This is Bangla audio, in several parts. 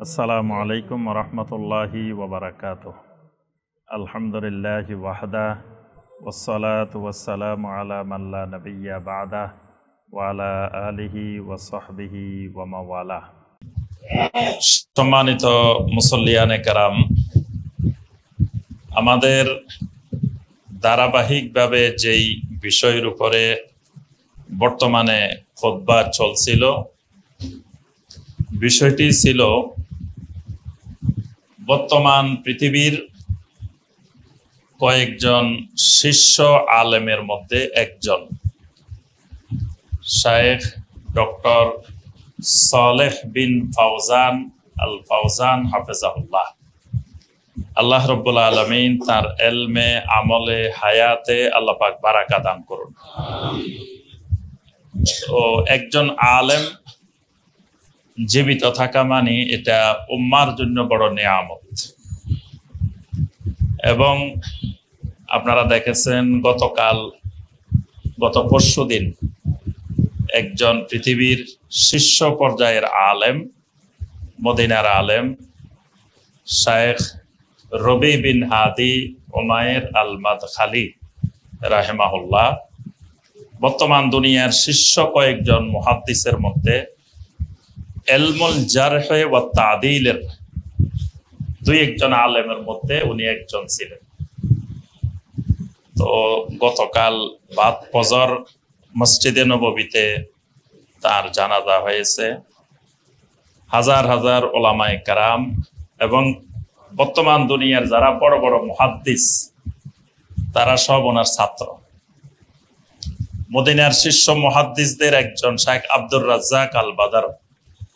আসসালামু আলাইকুম রহমতুল্লাহি ওবরাকাতুহ। আলহামদুলিল্লাহি ওয়াহদা ওয়াসসালাতু ওয়াসসালামু আলা মান লা নাবিয়্যা বা'দা ওয়া আলা আলিহি ওয়া সাহবিহি ওয়া মাওয়ালা। সম্মানিত মুসল্লিয়ানে কেরাম, আমাদের ধারাবাহিকভাবে যেই বিষয়ের উপরে বর্তমানে খুতবা চলছিল, বিষয়টি ছিল বর্তমান পৃথিবীর কয়েকজন শীর্ষ আলেমের মধ্যে একজন শায়েখ ডক্টর সালেহ বিন ফাওজান আল ফাওজান হাফেজাহুল্লাহ। আল্লাহ রাব্বুল আলামিন তার এলমে, আমলে, হায়াতে আল্লাহ পাক বারাকা দান করুন। তো একজন আলেম জীবিত থাকা মানে এটা উম্মার জন্য বড় নিয়ামত। এবং আপনারা দেখেছেন গত পরশুদিন একজন পৃথিবীর শীর্ষ পর্যায়ের আলেম, মদিনার আলেম শায়েখ রবি বিন হাদি উমায়ের আল মাদখালি রাহিমাহুল্লাহ, বর্তমান দুনিয়ার শীর্ষ কয়েকজন মুহাদ্দিসের মধ্যে ইলমুল জারহ ওয়া তা'দীলের দুই একজন আলেমের মধ্যে উনি একজন ছিলেন। তো গতকাল বাদ ফজর মসজিদে নববীতে তার জানাজা হয়েছে। হাজার হাজার উলামায়ে কেরাম এবং বর্তমান দুনিয়ার যারা বড় বড় মুহাদ্দিস তারা সব ওনার ছাত্র। মদিনার শীর্ষ মুহাদ্দিসদের একজন শাইখ আব্দুর রাজ্জাক আল বাদার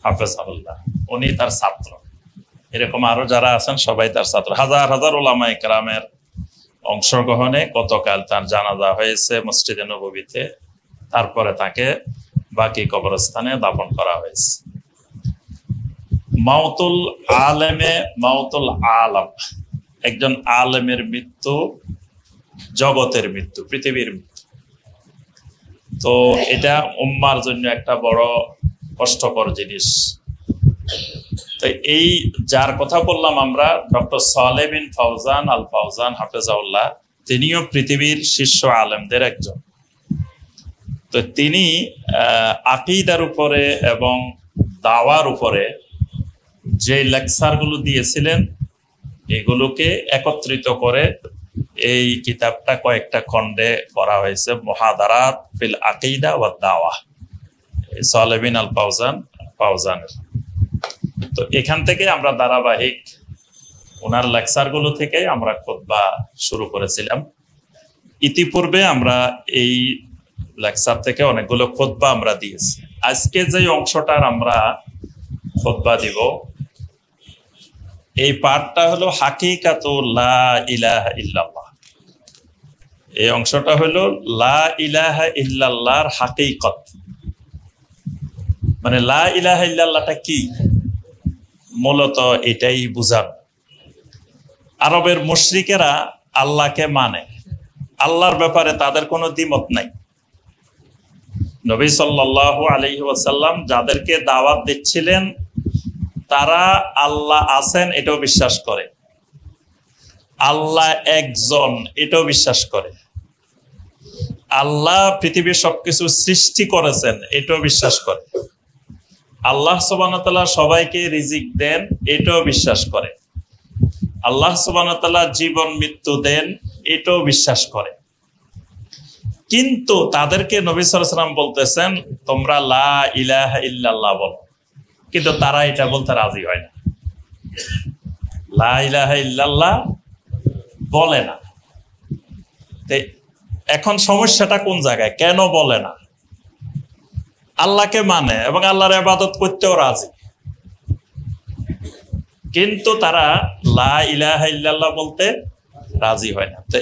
হাফেজাহুল্লাহ, উনি তার ছাত্র। এরকম আরো যারা আছেন সবাই তার ছাত্র। হাজার হাজার উলামায়ে কেরামের অংশগ্রহণে গতকাল তার জানাজা হয়েছে মসজিদে নববীতে। তারপরে তাকে বাকি কবরস্থানে দাফন করা হয়েছে। মাউতুল আলেমে মাউতুল আলম, একজন আলেমের মৃত্যু জগতের মৃত্যু, পৃথিবীর মৃত্যু। তো এটা উম্মার জন্য একটা বড় কষ্টকর জিনিস। তো এই যার কথা বললাম আমরা, ডক্টর সালেহ বিন ফাওজান আল ফাওজান হাফেজাহুল্লাহ, তিনিও পৃথিবীর শীর্ষ আলেমদের একজন। তো তিনি আকীদার উপরে এবং দাওয়ার উপরে যে লেকচারগুলো দিয়েছিলেন এগুলোকে একত্রিত করে এই কিতাবটা কয়েকটা খণ্ডে করা হয়েছে, মুহাদারাত ফিল আকীদা ওয়া দাওয়া, সালেহ বিন আল ফাওজানের। তো এখান থেকে আমরা ধারাবাহিক ওনার লেকচারগুলো থেকে আমরা খুতবা শুরু করেছিলাম। ইতিপূর্বে আমরা এই লেকচার থেকে অনেকগুলো খুতবা আমরা দিয়েছি। আজকে যে অংশটার আমরা খুতবা দিব, এই পাঠটা হলো হাকিকাতুল লা ইলাহা ইল্লাল্লাহ। এই অংশটা হলো লা ইলাহা ইল্লাল্লাহর হাকিকত, মানে লা ইলাহা ইল্লাল্লাহটা কি, মূলত এটাই বুঝান। আরবের মুশরিকেরা আল্লাহকে মানে, আল্লাহর ব্যাপারে তাদের কোনো দ্বিমত নাই। নবী সাল্লাল্লাহু আলাইহি ওয়াসাল্লাম যাদেরকে দাওয়াত দিচ্ছিলেন তারা আল্লাহ আছেন এটাও বিশ্বাস করে, আল্লাহ একজন এটাও বিশ্বাস করে, আল্লাহ পৃথিবীর সবকিছু সৃষ্টি করেছেন এটাও বিশ্বাস করে, আল্লাহ সুবহানাহু ওয়া তাআলা সবাইকে রিজিক দেন এটাও বিশ্বাস করে, আল্লাহ সুবহানাহু ওয়া তাআলা জীবন মৃত্যু দেন এটাও বিশ্বাস করে। কিন্তু তাদেরকে নবী সাল্লাল্লাহু আলাইহি ওয়াসাল্লাম বলতেছেন তোমরা লা ইলাহা ইল্লাল্লাহ বলো, কিন্তু তারা এটা বলতে রাজি হয় না, লা ইলাহা ইল্লাল্লাহ বলে না। এখন সমস্যাটা কোন জায়গায়, কেন বলে না? আল্লাহকে মানে এবং আল্লাহর ইবাদত করতেও রাজি, কিন্তু তারা লা ইলাহা ইল্লাল্লাহ বলতে রাজি হয় না। তো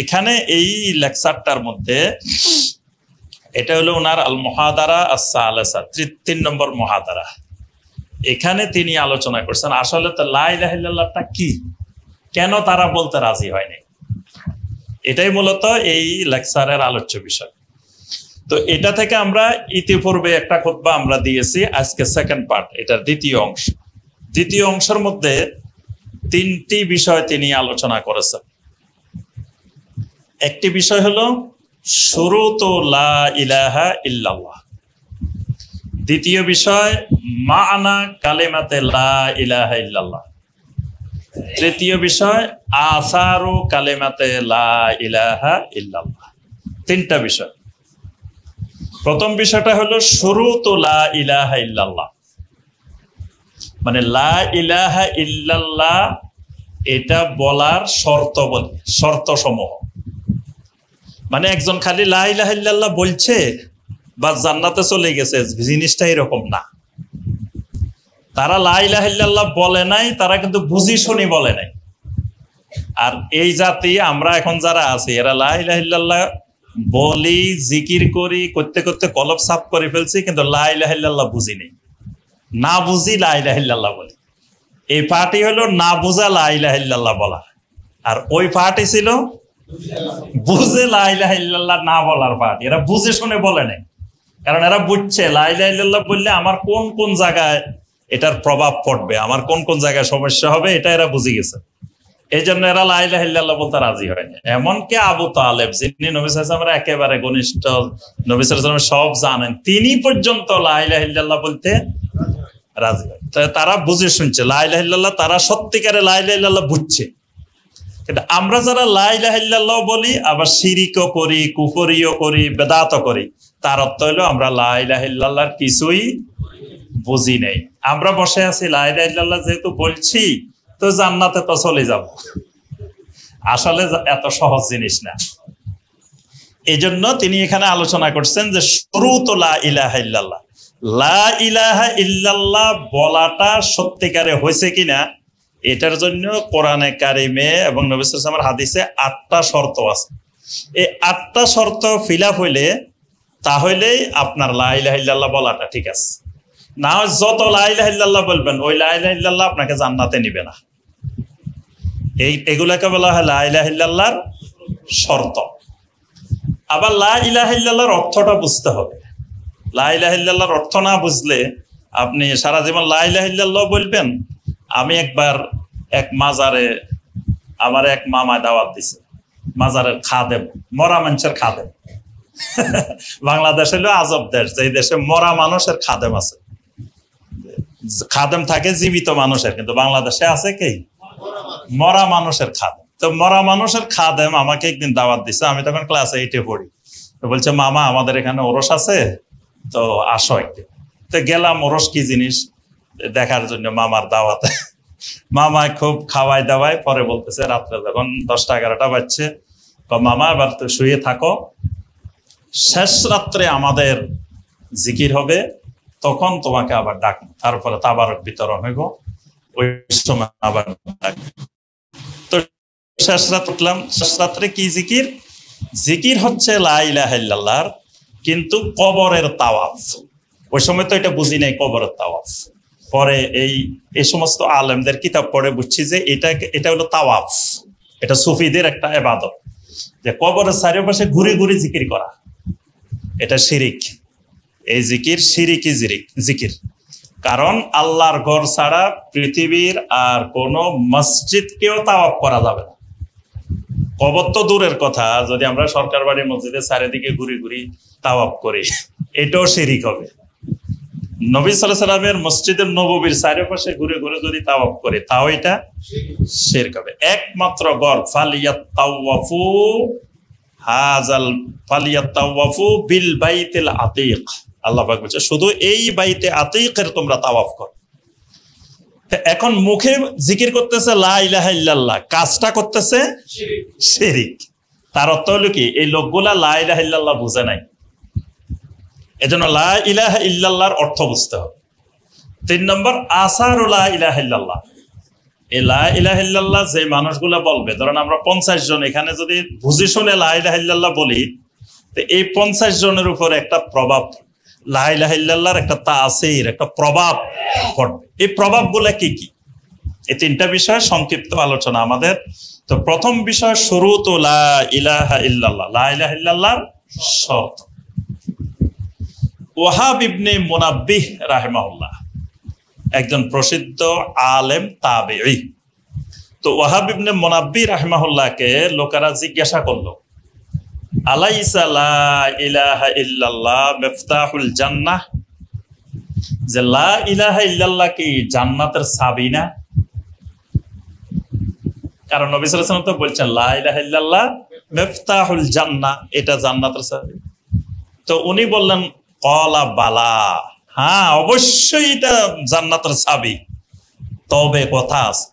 এখানে এই লেকচারটার মধ্যে এটা হলো ওনার আল মুহাদারা আস-সালাসা, ৩ নম্বর মুহাদারা। এখানে তিনি আলোচনা করছেন আসলে তো লা ইলাহা ইল্লাল্লাহটা কি, কেন তারা বলতে রাজি হয়নি। এটাই মূলত এই লেকচারের আলোচ্য বিষয়। তো এটা থেকে আমরা ইতিপূর্বে একটা খুতবা আমরা দিয়েছি, আজকে সেকেন্ড পার্ট, এটার দ্বিতীয় অংশ। দ্বিতীয় অংশের মধ্যে তিনটি বিষয় তিনি আলোচনা করেছেন। একটি বিষয় হলো শুরুতু লা ইলাহা ইল্লাল্লাহ, দ্বিতীয় বিষয় মা'না কালিমাতে লা ইলাহা ইল্লাল্লাহ, তৃতীয় বিষয় আসারু কালিমাতে লা ইলাহা ইল্লাল্লাহ। তিনটা বিষয়। প্রথম বিষয়টা হলো শুরুতু লা ইলাহা ইল্লাল্লাহ, মানে লা ইলাহা ইল্লাল্লাহ এটা বলার শর্ত, বলে শর্ত সমূহ। মানে একজন খালি লা ইলাহা ইল্লাল্লাহ বলছে বা জান্নাতে চলে গেছে, জিনিসটা এরকম না। তারা লা ইলাহা ইল্লাল্লাহ বলে নাই, তারা কিন্তু বুঝি শুনি বলে নাই। আর এই জাতি আমরা এখন যারা আছি, এরা লা ইলাহা ইল্লাল্লাহ বলি, জিকির করি, করতে করতে কলব সাফ করে ফেলছি, কিন্তু লা ইলাহা ইল্লাল্লাহ বুঝি নেই। না বুঝি লা ইলাহা ইল্লাল্লাহ বলি। এই পার্টি হলো না বুঝা লা ইলাহা ইল্লাল্লাহ বলা, আর ওই পার্টি ছিল বুঝে লা ইলাহা ইল্লাল্লাহ না বলার পার্টি। এরা বুঝে শুনে বলে নাই, কারণ এরা বুঝছে লা ইলাহা ইল্লাল্লাহ বললে আমার কোন কোন জায়গায় এটার প্রভাব পড়বে, আমার কোন কোন জায়গায় সমস্যা হবে, এটা এরা বুঝে গেছে। এই জন্য এরা লা ইলাহা ইল্লাল্লাহ বলতে রাজি হয়নি। এমনকি আবু তালেব, যিনি নবী সাল্লাল্লাহু আলাইহি ওয়াসাল্লামের একেবারে ঘনিষ্ঠ, নবী সাল্লাল্লাহু আলাইহি ওয়াসাল্লাম সব জানেন, তিনি পর্যন্ত লা ইলাহা ইল্লাল্লাহ বলতে রাজি হয়। তারা বুঝে শুনছে লা ইলাহা ইল্লাল্লাহ, তারা সত্যিকারে লা ইলাহা ইল্লাল্লাহ বুঝছে। কিন্তু আমরা যারা লা ইলাহা ইল্লাল্লাহ বলি, আবার শিরিকও করি, কুফরিও করি, বেদাতও করি, তার অর্থ হলো আমরা লা ইলাহা ইল্লাল্লাহর কিছুই বুঝি নেই। আমরা বসে আছি লা ইলাহা ইল্লাল্লাহ যেহেতু বলছি, তো জান্নাতে তো চলে যাব। আসলে এত সহজ জিনিস না। এই জন্য তিনি এখানে আলোচনা করছেন যে শুরুতু লা ইলাহা ইল্লাল্লাহ, লা ইলাহা ইল্লাল্লাহ বলাটা সত্যিকারে হয়েছে কিনা, এটার জন্য কোরআনে কারিমে এবং নবী সাল্লাল্লাহু আলাইহি ওয়াসাল্লামের হাদিসে 8টা শর্ত আছে। এই 8টা শর্ত ফিল আপ হইলে তাহলেই আপনার লা ইলাহা ইল্লাল্লাহ বলাটা ঠিক আছে। না হয় যত লা ইলাহা ইল্লাল্লাহ বলবেন, ওই লা ইলাহা ইল্লাল্লাহ আপনাকে জান্নাতে নিবে না। এগুলাকে বলা হয় লা ইলাহা ইল্লাল্লাহর শর্ত। আবার লা ইলাহা ইল্লাল্লাহর অর্থটা বুঝতে হবে। লা ইলাহা ইল্লাল্লাহর অর্থ না বুঝলে আপনি সারা জীবন লা ইলাহা ইল্লাল্লাহ বলবেন। আমি একবার এক মাজারে, আমার এক মামা দাওয়াত দিছে, মাজারের খাদেম, মরা মানুষের খাদেম। বাংলাদেশ হলো আজব দেশ, যে দেশে মরা মানুষের খাদেম আছে। খাদেম থাকে জীবিত মানুষের, কিন্তু বাংলাদেশে আছে কি মরা মানুষের খাদেম। তো মরা মানুষের খাদেম আমাকে একদিন দাওয়াত দিছে, আমি তখন ক্লাস 8-এ পড়ি। তো বলছে, মামা আমাদের এখানে ওরস আছে, তো আসো একদিন। তো গেলাম ওরস কি জিনিস দেখার জন্য মামার দাওয়াতে। মামায় খুব খাওয়াই দাওয়ায়, পরে বলতেছে রাত্রে যখন 10টা-11টা বাজছে, মামা এবার তো শুয়ে থাকো, শেষ রাত্রে আমাদের জিকির হবে, তখন তোমাকে আবার ডাক, তারপরে তাবারক বিতরণ হইব, ওই সময় আবার ডাক। তো শেষ রাত উঠলাম। শেষ রাত্রে কি জিকির? জিকির হচ্ছে লা ইলাহা ইল্লাল্লাহর, কিন্তু কবরের তাওয়াফ। ওই সময় তো এটা বুঝি নাই কবরের তাওয়াফ। পরে এই সমস্ত আলেমদের কিতাব পড়ে বুঝছি যে এটা হলো তাওয়াফ। এটা সুফিদের একটা ইবাদত, যে কবরের চারিপাশে ঘুরে ঘুরে জিকির করা। এটা শিরিক। এই জিকির শিরিকি জিকির। কারণ আল্লাহর ঘর ছাড়া পৃথিবীর আর কোন মসজিদকেও তাওয়াফ করা যাবে না। কবর তো দূরের কথা, যদি আমরা সরকার বাড়ি মসজিদের চারিদিকে ঘুরে ঘুরে তাওয়াফ করি, এটাও শিরিক হবে। নবী সাল্লাল্লাহু আলাইহি ওয়াসাল্লামের মসজিদের নববীর চারিপাশে ঘুরে ঘুরে যদি তাওয়াফ করে, তাও এটা শিরক হবে। একমাত্র ঘর ফালিয়াতাওয়াফু বিল বাইতিল আতীক, আল্লাহ পাক বলেছে শুধু এই বাইতে আতীকের তোমরা তাওয়াফ করো। এখন মুখে জিকির করতেছে লা ইলাহা ইল্লাল্লাহ, কাজটা করতেছে শিরিক। তার অর্থ হলো কি, এই লোকগুলা লা ইলাহা ইল্লাল্লাহ বুঝে নাই। এজন্য লা ইলাহা ইল্লাল্লাহর অর্থ বুঝতে হবে। 3 নম্বর আসারু লা ইলাহা ইল্লাল্লাহ। এই লা ইলাহা ইল্লাল্লাহ যে মানুষগুলা বলবে, ধরেন আমরা 50 জন এখানে যদি বুঝে শুনে লা ইলাহা ইল্লাল্লাহ বলি, তো এই 50 জনের উপর একটা প্রভাব, লা ইলাহা ইল্লাল্লাহর একটা তাসির, একটা প্রভাব পড়বে। এই প্রভাবগুলা কি কি? এই 3টা বিষয় সংক্ষিপ্ত আলোচনা আমাদের। তো প্রথম বিষয় শুরুতু লা ইলাহা ইল্লাল্লাহ, লা ইলাহা ইল্লাল্লাহর শর্ত। ওয়াহাব ইবনে মুনাব্বিহ রাহিমাহুল্লাহ একজন প্রসিদ্ধ আলেম তাবেঈ। তো ওয়াহাব ইবনে মুনাব্বি রাহিমাহুল্লাহকে লোকেরা জিজ্ঞাসা করলো, আলাইসা লা ইলাহা ইল্লাল্লাহ মিফতাহুল জান্নাহ, যে লা ইলাহা ইল্লাল্লাহ কি জান্নাতের চাবি না? কারণ নবী সাল্লাল্লাহু আলাইহি ওয়াসাল্লাম তো বলছেন লা ইলাহা ইল্লাল্লাহ মিফতাহুল জান্নাহ, এটা জান্নাতের চাবি। তো উনি বললেন ক্বালা বালা, হ্যাঁ অবশ্যই এটা জান্নাতের চাবি, তবে কথা আছে।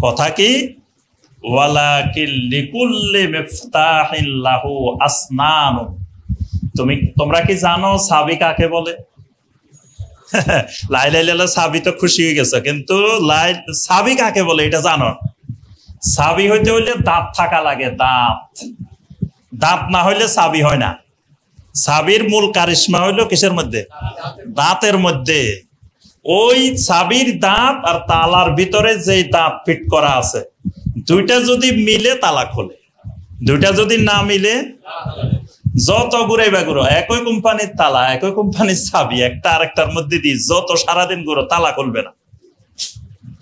কথা কি? ওয়ালাকিন লিকুল্লি মিফতাহিন লাহু আসনান। তোমরা কি জানো চাবি কাকে বলে? লা ইলাহা ইল্লাল্লাহ চাবি তো খুশি হয়ে গেছে, কিন্তু চাবি কাকে বলে এটা জানো? চাবি হইতে হইলে দাঁত থাকা লাগে, দাঁত না হইলে চাবি হয় না। চাবির মূল কারিশমা হইলো কিসের মধ্যে? দাঁতের মধ্যে। ওই চাবির দাঁত আর তালার ভিতরে যে দাঁত ফিট করা আছে, দুইটা যদি মিলে তালা খোলে, দুইটা যদি না মিলে যত ঘুরে বা ঘুরো, একই কোম্পানির তালা, একই কোম্পানির চাবি, একটা আরেকটার মধ্যে দিয়ে যত সারাদিন ঘুরো তালা খুলবে না।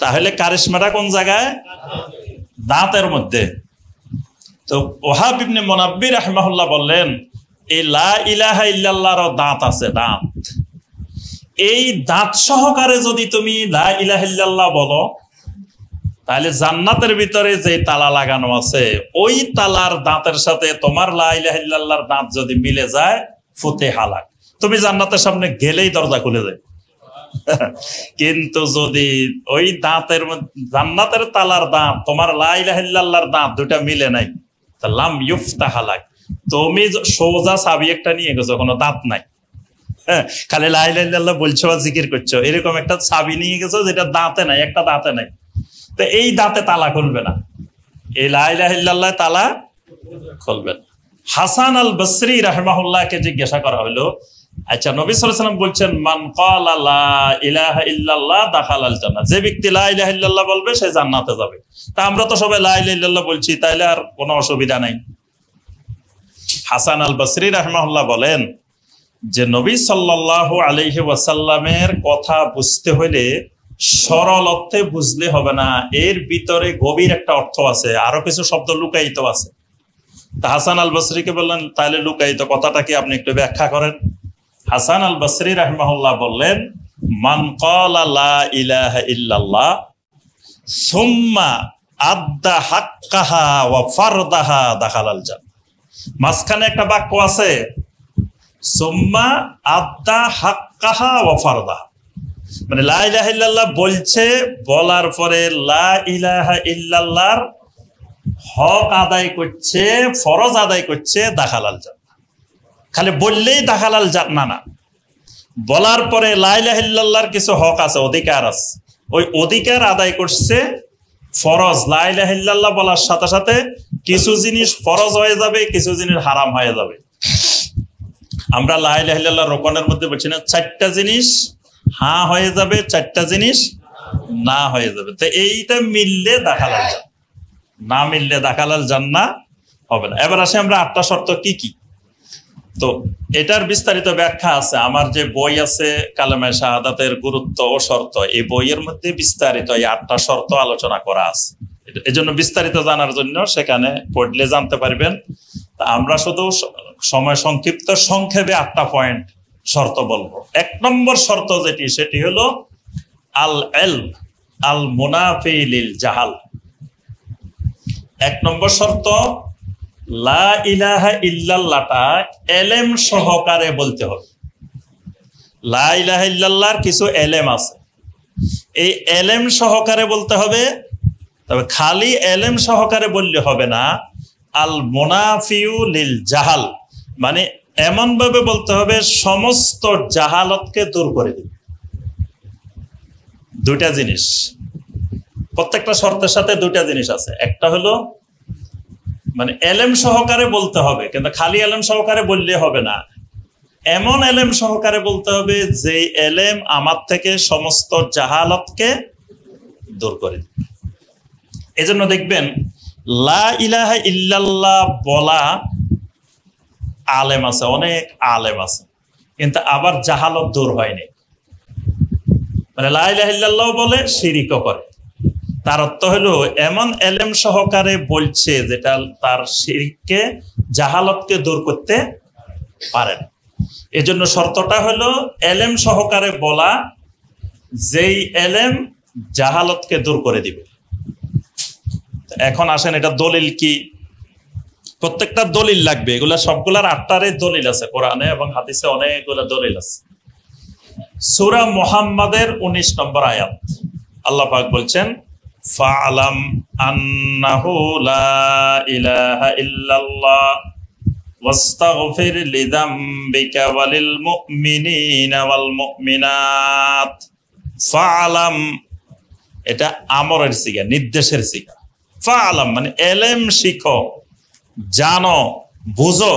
তাহলে কারিশমাটা কোন জায়গায়? দাঁতের মধ্যে। তো ওয়াহাব ইবনে মুনাব্বি রাহিমাহুল্লাহ বললেন, এই লা ইলাহা ইল্লাল্লাহর দাঁত আছে, দাঁত। এই দাঁত সহকারে যদি তুমি লা ইলাহা ইল্লাল্লাহ বলো, তাহলে জান্নাতের ভিতরে যে তালা লাগানো আছে, ওই তালার দাঁতের সাথে তোমার লা ইলাহা ইল্লাল্লাহর দাঁত যদি মিলে যায়, ফুতিহা লাক, তুমি জান্নাতের সামনে গেলেই দরজা খুলে যায়। কিন্তু যদি ওই দাঁতের জান্নাতের তালার দাঁত তোমার লা ইলাহা ইল্লাল্লাহর দাঁত দুটা মিলে নাই, তা লাম ইফতাহা লাক, তুমি সোজা চাবি একটা নিয়ে গেছো, কোনো দাঁত নাই, খালি লা ইলাহা ইল্লাল্লাহ বলছো আর জিকির করছো, এরকম একটা চাবি নিয়ে গেছো যেটা দাঁতে নাই, একটা দাঁতে নাই। তো এই দাঁতে তালা খুলবে না, এই লা ইলাহা ইল্লাল্লাহ তালা খুলবে না। হাসান আল বসরি রাহিমাহুল্লাহকে জিজ্ঞাসা করা হলো, আচ্ছা নবী সাল্লাল্লাহু আলাইহি ওয়াসাল্লাম বলছেন মান ক্বালা লা ইলাহা ইল্লাল্লাহ দাখালাল জান্নাহ, যে ব্যক্তি লা ইলাহা ইল্লাল্লাহ বলবে সে জান্নাতে যাবে। তা আমরা তো সবাই লা ইলাহা ইল্লাল্লাহ বলছি, তাইলে আর কোনো অসুবিধা নাই। হাসান আল বসরি রাহিমাহুল্লাহ বলেন যে নবী সাল্লাল্লাহু আলাইহি ওয়াসাল্লামের কথা বুঝতে হলে সরল অর্থে বুঝলে হবে না, এর ভিতরে গভীর একটা অর্থ আছে, আরো কিছু শব্দ লুকায়িত আছে। তা হাসান আল বসরিকে বললেন, তাহলে লুকায়িত কথাটা কি আপনি একটু ব্যাখ্যা করেন। হাসান আল বসরি রাহিমাহুল্লাহ বললেন, মান ক্বালা লা ইলাহা ইল্লাল্লাহ সুম্মা আদ্দা হাক্কাহা ওয়া ফারদাহা দাখালাল জান্নাহ। মাঝখানে একটা বাক্য আছে, সুম্মা আদ্দা হাক্কাহা ওয়া ফারদাহা, মানে লা ইলাহা ইল্লাল্লাহ বলছে, বলার পরে লা ইলাহা ইল্লাল্লাহর হক আদায় করছে, ফরজ আদায় করছে, দাখালাল জান্নাহ। খালি বললেই দাখালাল জান্নাহ না, বলার পরে লা ইলাহা ইল্লাল্লাহর কিছু হক আছে, অধিকার আছে, ওই অধিকার আদায় করছে। ফরজ লা ইলাহা ইল্লাল্লাহ বলার সাথে সাথে কিছু জিনিস ফরজ হয়ে যাবে, কিছু জিনিস হারাম হয়ে যাবে। আমরা লা ইলাহা ইল্লাল্লাহ রোকনের মধ্যে বলছি না, 4টা জিনিস হ্যাঁ হয়ে যাবে, 4টা জিনিস না হয়ে যাবে। তো এইটা মিললে দাখালাল জান্নাহ, না মিললে দাখালাল জান্নাহ হবে না। এবার আসে আমরা 8টা শর্ত কি কি। তো এটার বিস্তারিত ব্যাখ্যা আছে, আমার যে বই আছে কালেমায়ে শাহাদাতের গুরুত্ব ও শর্ত, এই বইয়ের মধ্যে বিস্তারিত এই 8টা শর্ত আলোচনা করা আছে। এজন্য বিস্তারিত জানার জন্য সেখানে পড়লে জানতে পারবেন। আমরা শুধু সময় সংক্ষিপ্ত সংক্ষেপে 8টা পয়েন্ট শর্ত বলবো। 1 নম্বর শর্ত যেটি, সেটি হলো আল ইলম আল মুনাফি লিল জাহাল। 1 নম্বর শর্ত, লা ইলাহা ইল্লাল্লাহটা এলেম সহকারে বলতে হবে। লা ইলাহা ইল্লাল্লাহর কিছু এলেম আছে, এই এলেম সহকারে বলতে হবে। তবে খালি এলেম সহকারে বললে হবে না, আল মুনাফিউ লিল জাহাল, মানে এমন ভাবে বলতে হবে সমস্ত জাহালতকে দূর করে দিবে। 2টা জিনিস, প্রত্যেকটা শর্তের সাথে 2টা জিনিস আছে। একটা হলো মানে এলেম সহকারে বলতে হবে, কিন্তু খালি এলেম সহকারে বললে হবে না, এমন এলেম সহকারে বলতে হবে যে এলেম আমার থেকে সমস্ত জাহালতকে দূর করে দিবে। এজন্য দেখবেন লা ইলাহা ইল্লাল্লাহ বলা আলেম আছে, অনেক আলেম আছে, কিন্তু আবার জাহালত দূর হয়নি। মানে লা ইলাহা ইল্লাল্লাহ বলে শিরিকও করে। তার অর্থ হলো এমন এলেম সহকারে বলছে যেটা তার শিরকে জাহালতকে দূর করতে পারে না। এজন্য শর্তটা হলো এলেম সহকারে বলা, যেই এলেম জাহালতকে দূর করে দিবে। এখন আসেন এটা দলিল কি? প্রত্যেকটা দলিল লাগবে, এগুলা সবগুলার 8টারে দলিল আছে কোরআনে এবং হাদিসে, অনেকগুলো দলিল আছে। সূরা মুহাম্মাদের 19 নম্বর আয়াত আল্লাহ পাক বলছেন, ফাআলাম আন্নাহু লা ইলাহা ইল্লাল্লাহ ওয়াস্তাগফির লিযামবিকা ওয়ালিল মুমিনিনা ওয়াল মুমিনাত। ফাআলাম এটা আমরের সিগা, নির্দেশের সিগা। ফাআলাম মানে এলেম শিখো, জানো, বুঝো।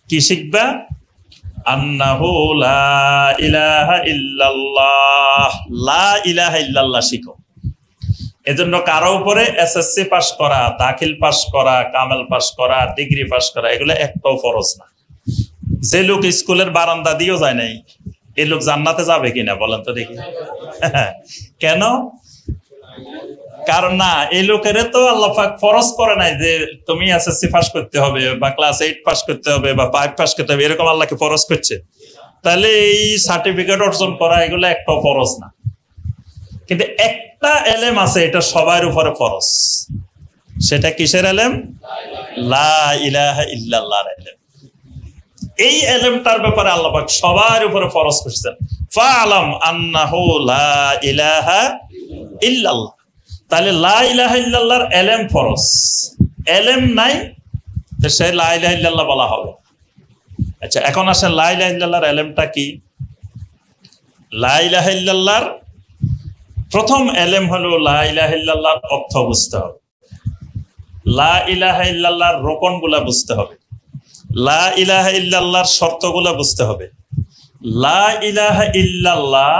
কি শিখবা? আন্নাহু লা ইলাহা ইল্লাল্লাহ, লা ইলাহা ইল্লাল্লাহ শিখো। এজন্য কারো উপরে এসএসসি পাস করা, দাখিল পাস করা, কামেল পাস করা, ডিগ্রি পাস করা এগুলো একটাও ফরজ না। যে লোক স্কুলের বারান্দা দিয়েও যায় নাই, এই লোক জান্নাতে যাবে কিনা বলেন তো দেখি? কেন? কারণ না, এই লোকের তো আল্লাহ পাক ফরজ করে নাই যে তুমি এসএসসি পাস করতে হবে বা ক্লাস 8 পাস করতে হবে বা 5 পাস করতে হবে, এরকম আল্লাহকে ফরজ করছে? তাহলে এই সার্টিফিকেট অর্জন করা এগুলো একটাও ফরজ না। কিন্তু একটা এলেম আছে, এটা সবার উপরে ফরজ। সেটা কিসের এলেম? লা ইলাহা ইল্লাল্লাহর এলেম। এই এলেমটার ব্যাপারে আল্লাহ পাক সবার উপরে ফরজ করেছেন। ফাআলাম আন্নাহু লা ইলাহা ইল্লাল্লাহ। তাহলে লা ইলাহা ইল্লাল্লাহর এলেম ফরজ। এলেম নাই তো সে লা ইলাহা ইল্লাল্লাহ বলা হবে। আচ্ছা, এখন আসেন লা ইলাহা ইল্লাল্লাহর এলেমটা কি? লা ইলাহা ইল্লাল্লাহর প্রথম এলেম হলো লা ইলাহা ইল্লাল্লাহর অর্থ বুঝতে হবে, লা ইলাহা ইল্লাল্লাহর রোকনগুলা বুঝতে হবে, লা ইলাহা ইল্লাল্লাহর শর্তগুলা বুঝতে হবে, লা ইলাহা ইল্লাল্লাহ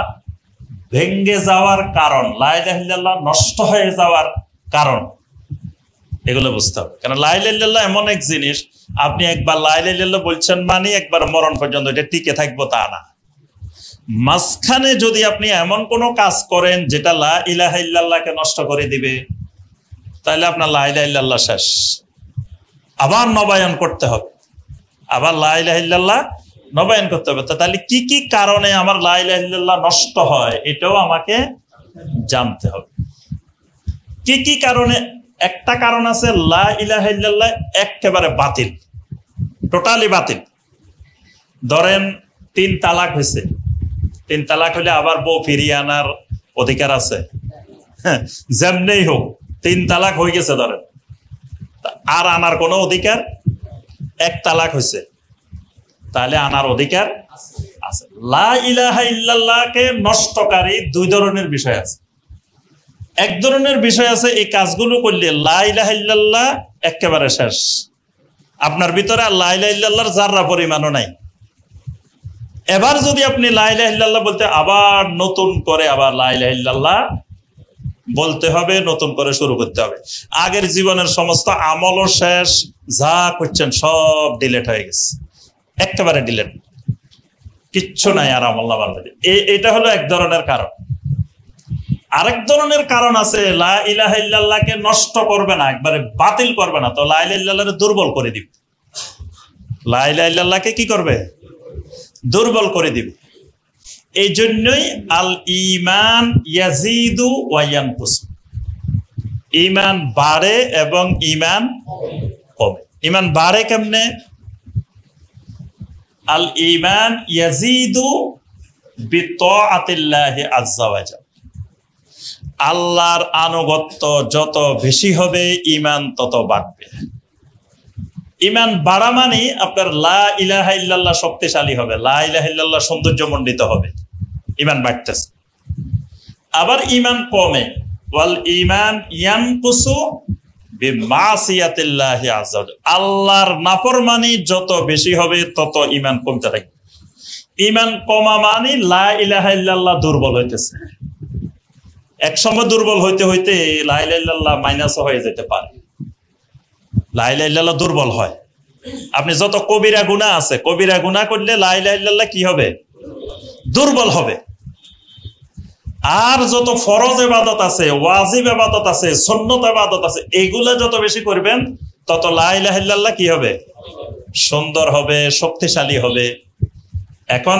ভেঙ্গে যাওয়ার কারণ, লা ইলাহা ইল্লাল্লাহ নষ্ট হয়ে যাওয়ার কারণ, এগুলো বুঝতে হবে। কারণ লা ইলাহা ইল্লাল্লাহ এমন এক জিনিস, আপনি একবার লা ইলাহা ইল্লাল্লাহ বলছেন মানে একবার মরণ পর্যন্ত এটা টিকে থাকবো তা না। মাঝখানে যদি আপনি এমন কোন কাজ করেন যেটা লা ইলাহা ইল্লাল্লাহকে নষ্ট করে দিবে, তাহলে আপনার লা ইলাহা ইল্লাল্লাহ শেষ। আবার নবায়ন করতে হবে, আবার লা ইলাহা ইল্লাল্লাহ নবায়ন করতে হবে। তাহলে কি কি কারণে আমার লা ইলাহা ইল্লাল্লাহ নষ্ট হয় এটাও আমাকে জানতে হবে। কি কি কারণে? একটা কারণ আছে লা ইলাহা ইল্লাল্লাহ একেবারে বাতিল, টোটালি বাতিল। ধরেন 3 তালাক হয়েছে, 3 তালাক হলে আবার বউ ফিরিয়ে আনার অধিকার আছে? যেমনেই হোক 3 তালাক হয়ে গেছে ধরেন, আর আনার কোনো অধিকার? 1 তালাক হয়েছে, তাহলে আনার অধিকার আছে। লা ইলাহা ইল্লাল্লাহকে নষ্টকারী 2 ধরনের বিষয় আছে। এক ধরনের বিষয় আছে এই কাজগুলো করলে লা ইলাহা ইল্লাল্লাহ একেবারে শেষ, আপনার ভিতরে আর লা ইলাহা ইল্লাল্লাহর যাররা পরিমাণও নাই। এবার যদি আপনি লা ইলাহা ইল্লাল্লাহ বলতে আবার নতুন করে আবার লা ইলাহা ইল্লাল্লাহ বলতে হবে, নতুন করে শুরু করতে হবে। আগের জীবনের সমস্ত আমলও শেষ, যা করছেন সব ডিলেট হয়ে গেছে, একেবারে ডিলেট, কিচ্ছু নাই আর আমল নামার মধ্যে। এটা হলো এক ধরনের কারণ। আরেক ধরনের কারণ আছে লা ইলাহা ইল্লাল্লাহকে নষ্ট করবে না, একবারে বাতিল করবে না, তো লা ইলাহা ইল্লাল্লাহকে দুর্বল করে দিবে। লা ইলাহা ইল্লাল্লাহকে কি করবে? দুর্বল করে দিবে। এই জন্যই আল ঈমান ইয়াজিদু ওয়া ইয়ানকুস, ঈমান বাড়ে এবং ঈমান কমে। ঈমান বাড়ে কেমনে? আল ঈমান ইয়াজিদু বিতাআতিল্লাহি আযজা ওয়া জাল, আল্লাহর আনুগত্য যত বেশি হবে ঈমান তত বাড়বে। ঈমান বাড়া মানে আপনার লা ইলাহা ইল্লাল্লাহ শক্তিশালী হবে, লা ইলাহা ইল্লাল্লাহ সৌন্দর্যমণ্ডিত হবে, ঈমান বাড়তেছে। আবার ঈমান কমে, ওয়াল ঈমান ইয়ানকুসু বিমাসিয়াতিল্লাহি আযজা ওয়া জাল, আল্লাহর নাফরমানি যত বেশি হবে তত ঈমান কমতে থাকবে। ঈমান কমা মানে লা ইলাহা ইল্লাল্লাহ দুর্বল হইতেছে। এক সময় দুর্বল হইতে হইতে লা ইলাহা ইল্লাল্লাহ মাইনাস হয়ে যেতে পারে, লা ইলাহা ইল্লাল্লাহ দুর্বল হয়। আপনি যত কবিরা গুনাহ আছে, কবিরা গুনাহ করলে লা ইলাহা ইল্লাল্লাহ কি হবে? দুর্বল হবে। আর যত ফরজ ইবাদত আছে, ওয়াজিব ইবাদত আছে, সুন্নত ইবাদত আছে, এগুলা যত বেশি করবেন তত লা ইলাহা ইল্লাল্লাহ কি হবে? সুন্দর হবে, শক্তিশালী হবে। এখন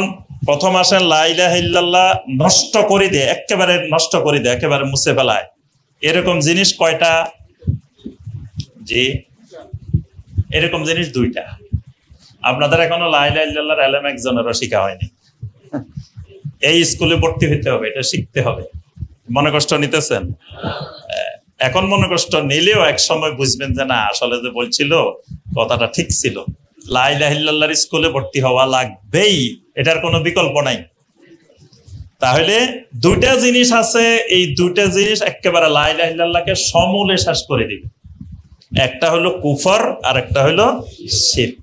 প্রথম আসেন লা ইলাহা ইল্লাল্লাহ নষ্ট করে দিয়ে, একেবারে নষ্ট করে দিয়ে, একেবারে মুছে ফেলায়, এরকম জিনিস কয়টা? জি, এরকম জিনিস দুইটা। আপনাদের এখনো লা ইলাহা ইল্লাল্লাহর এলেম একজনেরও শিখা হয়নি। এই স্কুলে ভর্তি হইতে হবে, এটা শিখতে হবে। মনে কষ্ট নিতেছেন? এখন মনে কষ্ট নিলেও এক সময় বুঝবেন যে না, আসলে যে বলছিল কথাটা ঠিক ছিল। লা ইলাহা ইল্লাল্লাহর স্কুলে ভর্তি হওয়া লাগবেই, এটার কোনো বিকল্প নাই। তাহলে দুইটা জিনিস আছে, এই দুইটা জিনিস একেবারে লা ইলাহা ইল্লাল্লাহকে সমূলে শেষ করে দিবে। একটা হলো কুফর আর একটা হলো শিরক।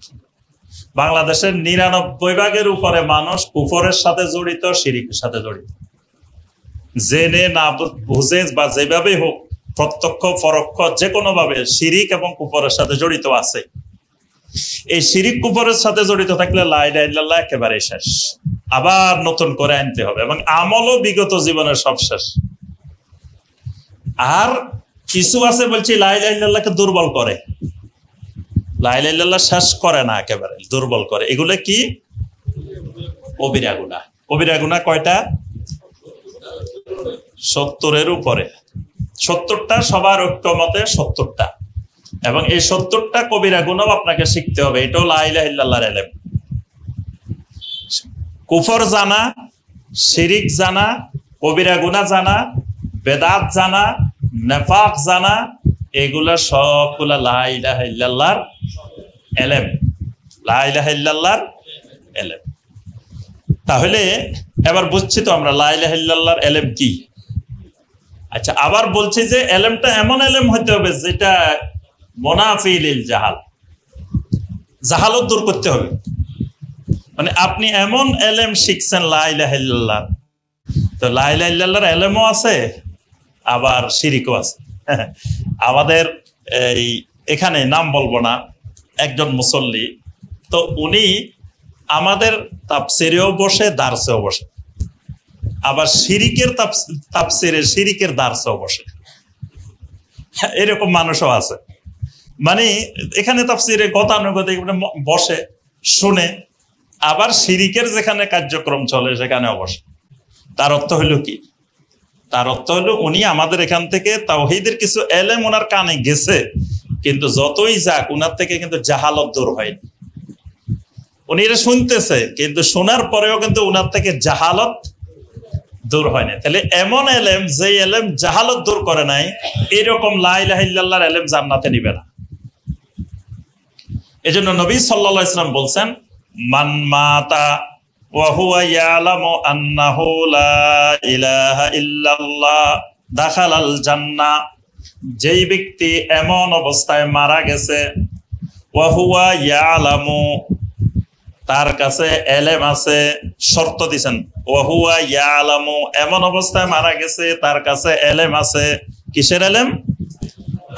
বাংলাদেশের ৯৯% উপরে মানুষ কুফরের সাথে জড়িত, শিরকের সাথে জড়িত। জেনে না বুঝে বা যেভাবেই হোক, প্রত্যক্ষ পরোক্ষ যে কোনো ভাবে শিরক এবং কুফরের সাথে জড়িত আছে। এই শিরক কুফরের সাথে জড়িত থাকলে লা ইলাহা ইল্লাল্লাহ একেবারে শেষ, আবার নতুন করে আনতে হবে, এবং আমলও বিগত জীবনের সব শেষ। আর কিছু আছে বলছি লা ইলাহা ইল্লাল্লাহকে দুর্বল করে, লা ইলাহা ইল্লাল্লাহ শেষ করে না, একেবারে দুর্বল করে। এগুলো কি? কবিরা গুনাহ। কবিরা গুনাহ কয়টা? ৭০-এর উপরে। ৭০টা, সবার ঐক্যমতে ৭০টা, এবং এই ৭০টা কবিরা গুনাহ আপনাকে শিখতে হবে। এটাও লা ইলাহা ইল্লাল্লাহর ইলম। কুফর জানা, শিরিক জানা, কবিরা গুনাহ জানা, বেদাত জানা, নেফাক জানা, এগুলা সবগুলা লা ইলাহা ইল্লাল্লাহর ইলম, লা ইলাহা ইল্লাল্লাহর ইলম। তাহলে এবার বুঝছি তো আমরা লা ইলাহা ইল্লাল্লাহর ইলম কি। আচ্ছা, আবার বলছি যে ইলমটা এমন ইলম হতে হবে যেটা মুনাফি লিল জাহাল, জাহালত দূর করতে হবে। মানে আপনি এমন ইলম শিখছেন লা ইলাহা ইল্লাল্লাহ, তো লা ইলাহা ইল্লাল্লাহর ইলমও আছে, আবার শিরকও আছে। আমাদের এই এখানে নাম বলবো না, একজন মুসল্লি, তো উনি আমাদের তাফসিরেও বসে, দার্সেও বসে, আবার শিরিকের তাফসিরে, শিরিকের দার্সেও বসে। এরকম মানুষও আছে। মানে এখানে তাফসিরে গতানুগতিক বসে, শুনে, আবার শিরিকের যেখানে কার্যক্রম চলে সেখানেও বসে। তার অর্থ হলো কি? তার অর্থ হলো উনি আমাদের এখান থেকে তাওহীদের কিছু এলেম ওনার কানে গেছে, কিন্তু যতই যাক উনার থেকে কিন্তু জাহালত দূর হয়নি। উনি এটা শুনতেছে, কিন্তু শোনার পরেও কিন্তু উনার থেকে জাহালত দূর হয় না। তাহলে এমন এলেম, যে এলেম জাহালত দূর করে নাই, এরকম লা ইলাহা ইল্লাল্লাহর এলেম জান্নাতে নিবে না। এজন্য নবী সাল্লাল্লাহু আলাইহি ওয়াসাল্লাম বলছেন, মান মাতা ওয়া হুয়া ইয়ালামু আন্নাহু লা ইলাহা ইল্লাল্লাহ দাখালাল জান্নাহ। যেই ব্যক্তি এমন অবস্থায় মারা গেছে, ওয়া হুয়া ইয়ালামু, তার কাছে এলেম আছে, শর্ত দিছেন, ওয়া হুয়া ইয়ালামু, এমন অবস্থায় মারা গেছে তার কাছে এলেম আছে। কিসের এলেম?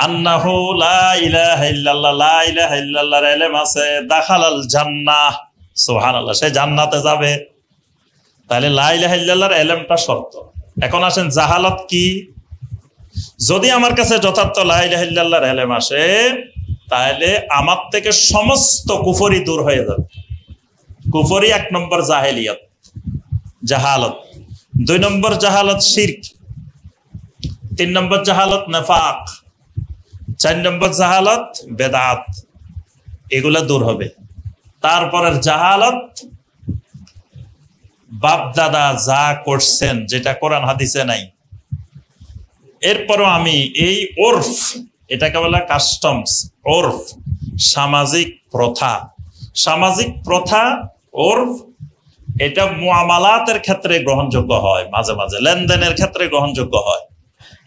আন্নাহু লা ইলাহা ইল্লাল্লাহ, লা ইলাহা ইল্লাল্লাহর এলেম আছে, দাখালাল জান্নাহ, সুবহানাল্লাহ, সে জান্নাতে যাবে। তাহলে লা ইলাহা ইল্লাল্লাহর এলেমটা শর্ত। এখন আসেন জাহালত কি? যদি আমার কাছে যথার্থ লা ইলাহা ইল্লাল্লাহর এলেম আসে, তাহলে আমার থেকে সমস্ত কুফরি দূর হয়ে যাবে। কুফরি ১ নম্বর জাহেলিয়াত, জাহালত। ২ নম্বর জাহালত শিরক। ৩ নম্বর জাহালত নেফাক। ৪ নম্বর জাহালত বেদাত। এগুলা দূর হবে। তারপরের জাহালত বাপ দাদা যা করছেন, যেটা কোরআন হাদিসে নাই। এরপরও আমি এই ওরফ, এটাকে বলা কাস্টমস, ওরফ, সামাজিক প্রথা। সামাজিক প্রথা, ওরফ, এটা মুআমালাতের ক্ষেত্রে গ্রহণযোগ্য হয়, মাঝে মাঝে লেনদেনের ক্ষেত্রে গ্রহণযোগ্য হয়,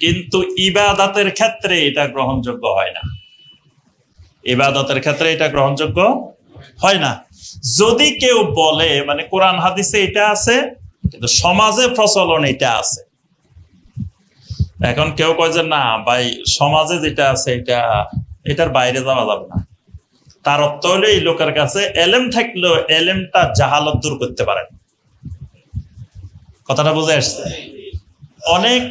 কিন্তু ইবাদতের ক্ষেত্রে এটা গ্রহণযোগ্য হয় না। ইবাদতের ক্ষেত্রে এটা গ্রহণযোগ্য হয় না। যদি কেউ বলে মানে কোরআন হাদিসে এটা আছে, কিন্তু সমাজে প্রচলন এটা আছে। এখন কেউ কয় যে না ভাই, সমাজে যেটা আছে এটার বাইরে যাওয়া যাবে না। তার অর্থ হলো এই লোকের কাছে এলেম থাকলেও এলেমটা জাহালত দূর করতে পারে। কথাটা বুঝে আসছে? অনেক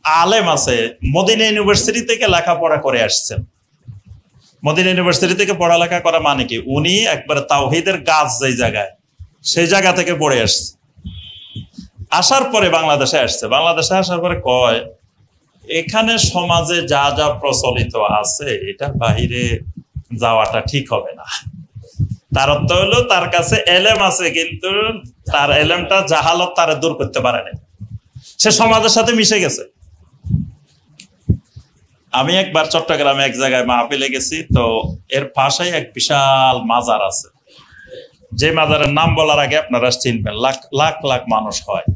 আলেম আছে মদিনা ইউনিভার্সিটি থেকে লেখাপড়া করে আসছেন। মদিনা ইউনিভার্সিটি থেকে পড়ালেখা করা মানে কি, উনি একবারে তাওহীদের গাছ যেই জায়গায়, সেই জায়গা থেকে পড়ে আসছে। আসার পরে বাংলাদেশে আসছে। বাংলাদেশে আসার পরে কয়, এখানে সমাজে যা যা প্রচলিত আছে এটা বাহিরে যাওয়াটা ঠিক হবে না। তার অর্থ হলো তার কাছে এলেম আছে, কিন্তু তার এলেমটা জাহালত তারে দূর করতে পারে না, সে সমাজের সাথে মিশে গেছে। আমি একবার চট্টগ্রামে এক জায়গায় মাহফিলে গেছি, তো এর পাশেই এক বিশাল মাজার আছে, যে মাজারের নাম বলার আগে আপনারা চিনবেন, লাখ লাখ লাখ মানুষ হয়।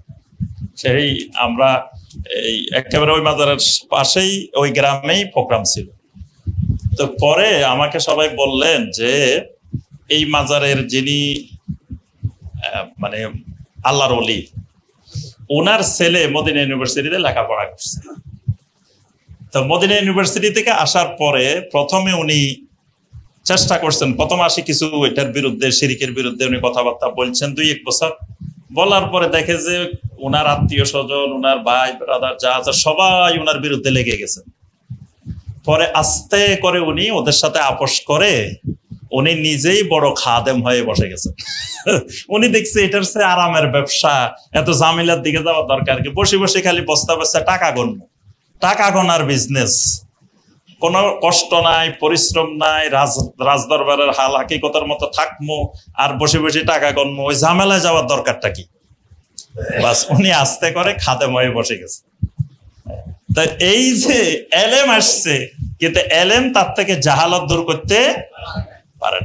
সেই আমরা এই একেবারে ওই মাজারের পাশেই ওই গ্রামেই প্রোগ্রাম ছিল। তো পরে আমাকে সবাই বললেন যে এই মাজারের যিনি মানে আল্লাহর ওলি, ওনার ছেলে মদিনা ইউনিভার্সিটিতে লেখাপড়া করছে। তো মদিনা ইউনিভার্সিটি থেকে আসার পরে প্রথমে উনি চেষ্টা করছেন, প্রথম আসি কিছু এটার বিরুদ্ধে, শিরিকের বিরুদ্ধে উনি কথাবার্তা বলছেন 2-1 বছর। বলার পরে দেখে যে ওনার আত্মীয় স্বজন, ওনার ভাই ব্রাদার যা আছে সবাই ওনার বিরুদ্ধে লেগে গেছে। পরে আস্তে করে উনি ওদের সাথে আপোষ করে উনি নিজেই বড় খাদেম হয়ে বসে গেছেন। উনি দেখছে এটার চেয়ে আরামের ব্যবসা, এত ঝামেলার দিকে যাওয়ার দরকার কি, বসে বসে খালি বস্তা বস্তা টাকা গণ্য, টাকা গণার বিজনেস, কোনো কষ্ট নাই, পরিশ্রম নাই, রাজদরবারের হাল হাকিকতের মতো থাকমো আর বসে বসে টাকা গণ্য, ওই ঝামেলায় যাওয়ার দরকারটা কি। বাস উনি আস্তে করে খাদেম হয়ে বসে গেছে। তা এই যে এলেম আসছে, কিন্তু এলেম তার থেকে জাহালত দূর করতে পারেন।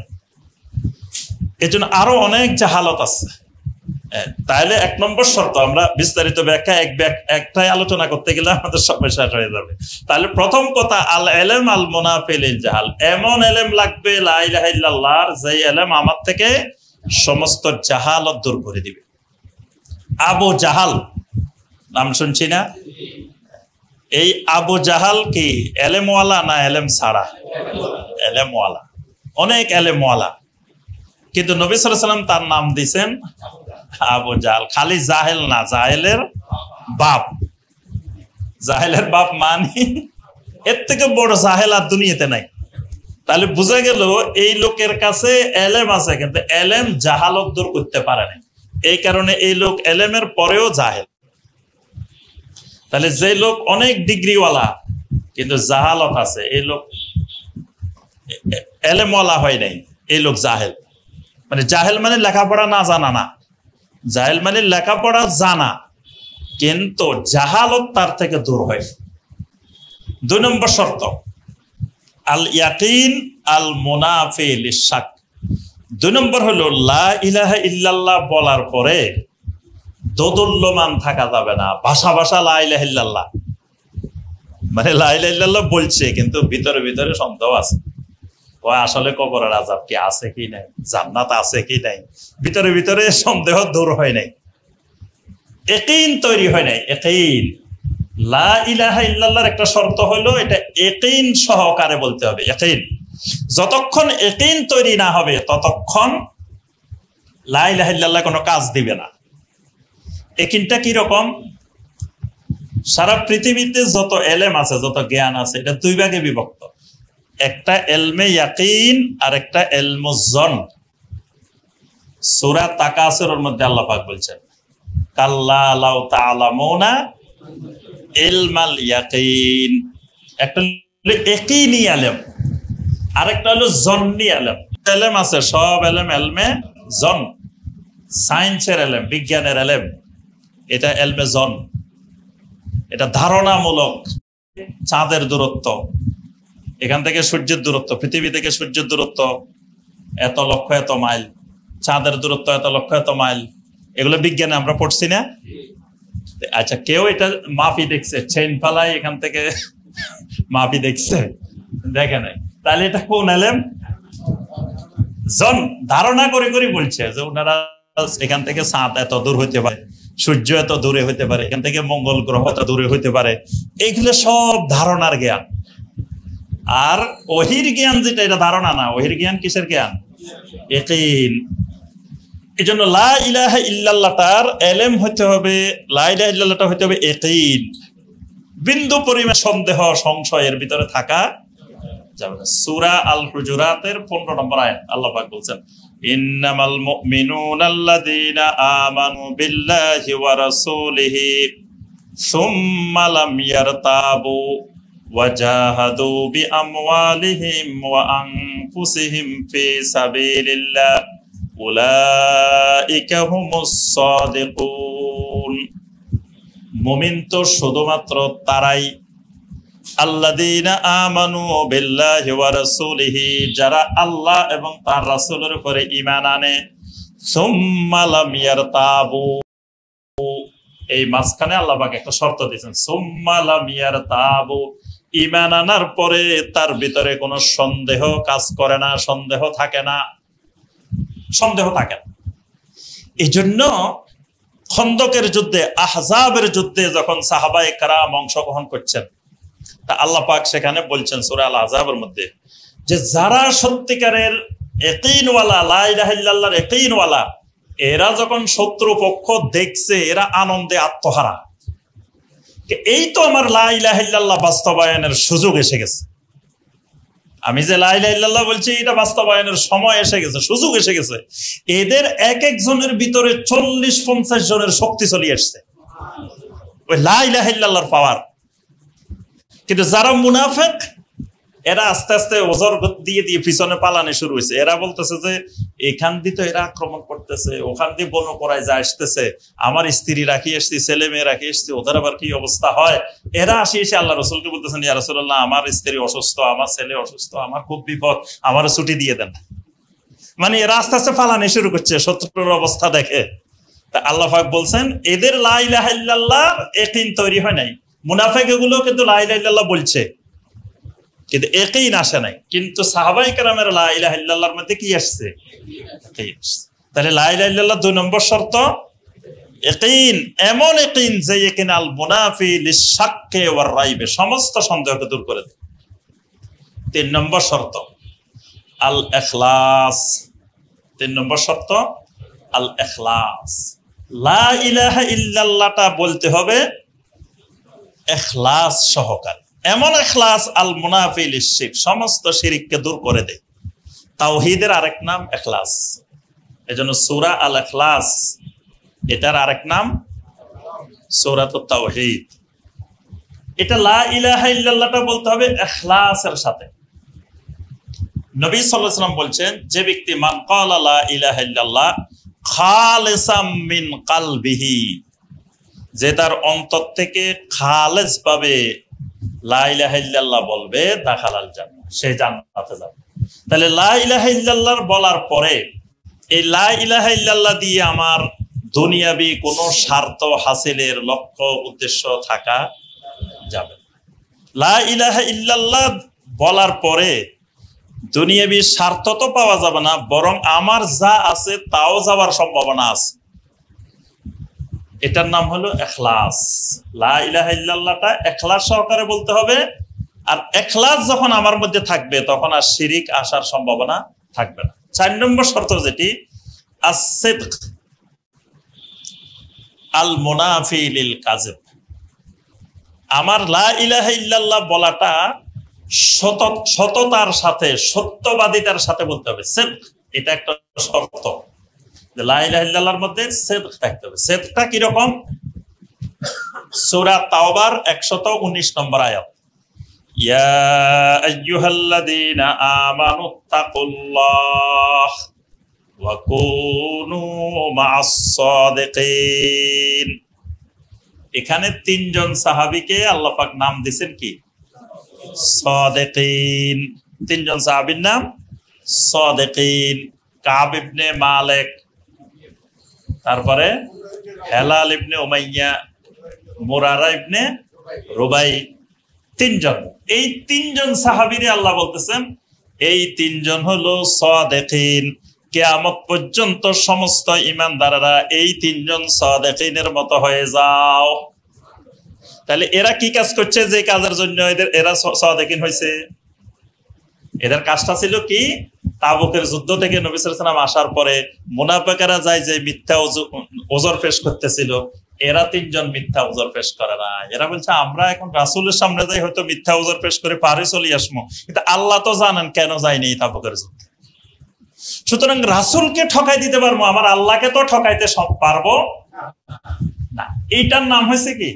এই জন্য আরো অনেক জাহালত আছে। তাহলে 1 নম্বর শর্ত, আমরা বিস্তারিত ব্যাখ্যা একটাই আলোচনা করতে গেলে আমাদের সময় শেষ হয়ে যাবে। তাহলে প্রথম কথা, আল ইলম আল মুনাফি লিল জাহাল, এমন ইলম লাগবে লা ইলাহা ইল্লাল্লাহর, যে ইলম আমার থেকে সমস্ত জাহালত দূর করে দিবে। আবু জাহাল নাম শুনছি না? এই আবু জাহাল কি এলেমওয়ালা না এলেম ছাড়া? এলেমওয়ালা, অনেক এলেমওয়ালা, কিন্তু নবী সাল্লাল্লাহু আলাইহি ওয়াসাল্লাম তার নাম দিয়েছেন আবু জাহাল। খালি জাহেল না, জাহেলের বাপ। জাহেলের বাপ মানে এর থেকে বড় জাহেল আর দুনিয়াতে নাই। তাহলে বোঝা গেল এই লোকের কাছে এলেম আছে, কিন্তু এলেম জাহালত দূর করতে পারে না। এই কারণে এই লোক এলেমের পরেও জাহেল। তাহলে যে লোক অনেক ডিগ্রিওয়ালা কিন্তু জাহালত আছে, এই লোক এলেমওয়ালা হয় নাই, এই লোক জাহেল। মানে জাহেল মানে লেখাপড়া না জানা না, জাহেল মানে লেখাপড়া জানা কিন্তু জাহালত তার থেকে দূর হয়। 2 নম্বর শর্ত, আল ইয়াকিন আল মুনাফি লিশ-শাক। 2 নম্বর হলো লা ইলাহা ইল্লাল্লাহ বলার পরে দোদুল্যমান থাকা যাবে না, ভাষা ভাষা লা ইলাহা ইল্লাল্লাহ, মানে লা ইলাহা ইল্লাল্লাহ বলছে কিন্তু ভিতরে ভিতরে সন্দেহ আছে, ও আসলে কবরের আযাব কি আছে কি নাই, জান্নাত আছে কি নাই, ভিতরে ভিতরে সন্দেহ দূর হয় নাই, ইয়াকিন তৈরি হয় নাই। ইয়াকিন, লা ইলাহা ইল্লাল্লাহর একটা শর্ত হলো এটা ইয়াকিন সহকারে বলতে হবে। ইয়াকিন, যতক্ষণ ইয়াকিন তৈরি না হবে ততক্ষণ লা ইলাহা ইল্লাল্লাহ কোনো কাজ দিবে না। ইয়াকিনটা কি রকম? সারা পৃথিবীতে যত এলেম আছে, যত জ্ঞান আছে, এটা 2 ভাগে বিভক্ত। একটা এলমে ইয়াকিন আর একটা ইলমুজ জন। সূরা তাকাসুরের মধ্যে আল্লাহ পাক বলছেন, কাল্লা লাউ তা'লামুনা ইলমাল ইয়াকিন। একটা হলো ইয়াকিনি ইলম, আরেকটা হলো জন্নি ইলম। ইলম আছে, সব ইলম ইলমে জন, সায়েন্সের ইলম, বিজ্ঞানের ইলম, এটা ইলমে জন, এটা ধারণামূলক। চাঁদের দূরত্ব, এখান থেকে সূর্যের দূরত্ব, পৃথিবী থেকে সূর্যের দূরত্ব এত লক্ষ এত মাইল, চাঁদের দূরত্ব এত লক্ষ এত মাইল, এগুলো বিজ্ঞানে আমরা পড়ছি না? আচ্ছা, কেউ এটা মাপি দেখছে, চেইন ফালাই এখান থেকে মাপি দেখছে? দেখে নাই। তাহলে এটা কোন ইলম? জন, ধারণা করে করে বলছে যে ওনারা এখান থেকে চাঁদ এত দূর হইতে পারে, সূর্য এত দূরে হইতে পারে, এখান থেকে মঙ্গল গ্রহ এত দূরে হইতে পারে। এইগুলো সব ধারণার জ্ঞান। আর ওহির জ্ঞান যেটা, এটা ধারণা না। ওহির জ্ঞান কিসের জ্ঞান? ইয়াকিন। এই জন্য লা ইলাহা ইল্লাল্লাহটার এলেম হতে হবে, লা ইলাহা ইল্লাল্লাহটা হতে হবে ইয়াকিন, বিন্দু পরিমাণ সন্দেহ সংশয়ের ভিতরে থাকা যাবে না। সূরা আল হুজুরাতের 15 নম্বর আয়াত আল্লাহ পাক বলছেন, ইন্নামাল মুমিনুনা আল্লাযীনা আমানু বিল্লাহি ওয়া রাসূলিহি সুম্মা লাম ইয়ারতাবু ওয়া জাহাদু বিআমওয়ালিহিম ওয়া আনফুসিহিম ফি সাবিলিল্লাহ উলাইকা হুমুস সাদিকুন। মুমিন তো শুধুমাত্র তারাই, আল্লাযীনা আমানু বিল্লাহি ওয়া রাসূলিহি, যারা আল্লাহ এবং তার রাসূলের উপরে ঈমান আনে, সুম্মা লাম ইয়ারতাবু, এই মাঝখানে আল্লাহ পাক একটা শর্ত দিয়েছেন, সুম্মা লাম ইয়ারতাবু, ঈমান আনার পরে তার ভিতরে কোনো সন্দেহ কাজ করে না, সন্দেহ থাকে না। এই জন্য খন্দকের যুদ্ধে, আহজাবের যুদ্ধে যখন সাহাবায়ে কেরাম অংশগ্রহণ করছেন, তা আল্লাহ পাক সেখানে বলছেন সূরা আল আহজাবের মধ্যে, যে যারা সত্যিকারের ইয়াকিনওয়ালা, লা ইলাহা ইল্লাল্লাহর ইয়াকিনওয়ালা, এরা যখন শত্রু পক্ষ দেখছে, এরা আনন্দে আত্মহারা, এই তো আমার লা ইলাহা ইল্লাল্লাহ বাস্তবায়নের সুযোগ এসে গেছে। আমি যে লা ইলাহা ইল্লাল্লাহ বলছি, এটা বাস্তবায়নের সময় এসে গেছে, সুযোগ এসে গেছে। এদের এক একজনের ভিতরে 40-50 জনের শক্তি চলে আসছে, ওই লা ইলাহা ইল্লাল্লাহর পাওয়ার। কিন্তু যারা মুনাফিক, এরা আস্তে আস্তে ওজর দিয়ে দিয়ে পিছনে পালানো শুরু হয়েছে। এরা বলতেছে যে এখান দিয়ে তো এরা আক্রমণ করতেছে, ওখান দিয়ে বনো করায় যা আসতেছে, আমার স্ত্রী রাখি আসছি, ছেলে মেয়ে রাখি আসছি, ওদের আবার কি অবস্থা হয়। এরা আসি এসে আল্লাহ রাসূলকে বলতেছেন, ইয়া রাসূলুল্লাহ, আমার স্ত্রী অসুস্থ, আমার ছেলে অসুস্থ, আমার খুব বিপদ, আমার ছুটি দিয়ে দেন। মানে এরা আস্তে আস্তে পালানো শুরু করছে শত্রুর অবস্থা দেখে। তা আল্লাহ পাক বলছেন, এদের লা ইলাহা ইল্লাল্লাহ ইয়াকিন তৈরি হয় নাই। মুনাফিক এগুলো কিন্তু লা ইলাহা ইল্লাল্লাহ বলছে, কিন্তু ইয়াকিন আসে নাই। কিন্তু সাহাবায়ে কেরামের লা ইলাহা ইল্লাল্লাহর মধ্যে কি আসছে? ইয়াকিন। তাহলে লা ইলাহা ইল্লাল্লাহ 2 নম্বর শর্ত ইয়াকিন, এমন ইয়াকিন যে ইয়াকিন আল মুনাফি লিশাক্কি ওয়ার রাইবে, সমস্ত সন্দেহকে দূর করে দেয়। 3 নম্বর শর্ত আল ইখলাস। 3 নম্বর শর্ত আল ইখলাস। লা ইলাহা ইল্লাল্লাহটা বলতে হবে ইখলাস সহকারে, এমন ইখলাস আল মুনাফি লিশিরক, সমস্ত শিরককে দূর করে দেয়। তাওহীদের আরেক নাম ইখলাস। এজন্য সূরা আল ইখলাস, এটার আরেক নাম সূরাতুত তাওহীদ। এটা লা ইলাহা ইল্লাল্লাহটা বলতে হবে ইখলাসের সাথে। নবী সাল্লাল্লাহু আলাইহি ওয়াসাল্লাম বলছেন, যে ব্যক্তি মান ক্বালা লা ইলাহা ইল্লাল্লাহ খালিসাম মিন কলবিহি, যে তার অন্তর থেকে খালেস ভাবে লা ইলাহা ইল্লাল্লাহ বলবে, দাখালাল জান্নাহ, সে জান্নাতে যাবে। তাহলে লা ইলাহা ইল্লাল্লাহ বলার পরে এই লা ইলাহা ইল্লাল্লাহ দিয়ে আমার দুনিয়াবি কোনো স্বার্থ হাসিলের লক্ষ্য উদ্দেশ্য থাকা যাবে। লা ইলাহা ইল্লাল্লাহ বলার পরে দুনিয়াবি স্বার্থ তো পাওয়া যাবে না, বরং আমার যা আছে তাও যাওয়ার সম্ভাবনা আছে। এটার নাম হলো ইখলাস। লা ইলাহা ইল্লাল্লাহটা ইখলাস সহকারে বলতে হবে। আর ইখলাস যখন আমার মধ্যে থাকবে, তখন আর শিরিক আসার সম্ভাবনা থাকবে না। 4 নম্বর শর্ত যেটি as-sidq আল মুনাফি লিল কাযিব, আমার লা ইলাহা ইল্লাল্লাহ বলাটা সততার সাথে, সত্যবাদিতার সাথে বলতে হবে। সিদক, এটা একটা শর্ত। লা ইলাহা ইল্লাল্লাহর মধ্যে সিদক থাকতে হবে। সিদকটা কি রকম? সূরা তাওবার 119 নম্বর আয়াত, ইয়া আইয়ুহাল্লাযীনা আমানুত্তাকুল্লাহ ওয়া কুনু মা'আস সাদিকিন। এখানে 3 জন সাহাবীকে আল্লাহ পাক নাম দিবেন কি? সাদিকিন। 3 জন সাহাবীর নাম সাদিকিন। কাব ইবনে মালিক, তারপরে হেলাল ইবনে উমাইয়া, মুরারা ইবনে রুবাই, 3 জন। এই 3 জন সাহাবীরে আল্লাহ বলতেছেন, এই 3 জন হলো সাদিকিন। কিয়ামত পর্যন্ত সমস্ত ঈমানদাররা এই 3 জন সাদিকিনের মতো হয়ে যাও। তাহলে এরা কি কাজ করছে, যে কাজের জন্য এরা সাদিকিন হয়েছে? এদের কাজটা ছিল কি? তাবুকের যুদ্ধ থেকে নবী সাল্লাল্লাহু আলাইহি ওয়াসাল্লাম আসার পরে মুনাফিকরা যায় যে মিথ্যা ওজর পেশ করতেছিল, এরা 3 জন মিথ্যা ওজর পেশ করে না। এরা বলছে আমরা এখন রাসূলের সামনে যাই হয়তো মিথ্যা ওজর পেশ করে পারে চলে আসবো, কিন্তু আল্লাহ তো জানেন কেন যায়নি তাবুকের যুদ্ধে। সুতরাং রাসূলকে ঠকাই দিতে পারবো, আমার আল্লাহকে তো ঠকাইতে পারবো না। এইটার নাম হয়েছে কি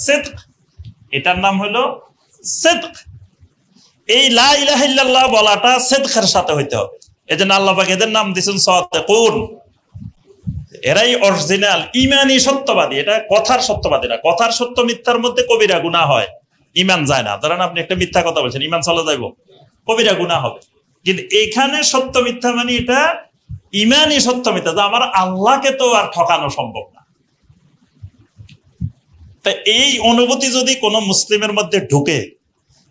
সিদক, এটার নাম হলো সিদক। এই লা ইলাহা ইল্লাল্লাহ বলাটা সিদকের সাথে হইতে হবে। এজন্য আল্লাহ পাক এদের নাম দিয়েছেন সাদিকুন, এরাই অরিজিনাল ঈমানি সত্যবাদী। এটা কথার সত্যবাদী না, কথার সত্য মিথ্যার মধ্যে কবিরা গুনাহ হয়, ঈমান যায় না। ধরেন আপনি একটা মিথ্যা কথা বলছেন, ঈমান চলে যাইব, কবিরা গুনাহ হবে। কিন্তু এখানে সত্য মিথ্যা মানে এটা ঈমানি সত্য মিথ্যা, যে আমার আল্লাহকে তো আর ঠকানো সম্ভব না। তা এই অনুভূতি যদি কোনো মুসলিমের মধ্যে ঢুকে,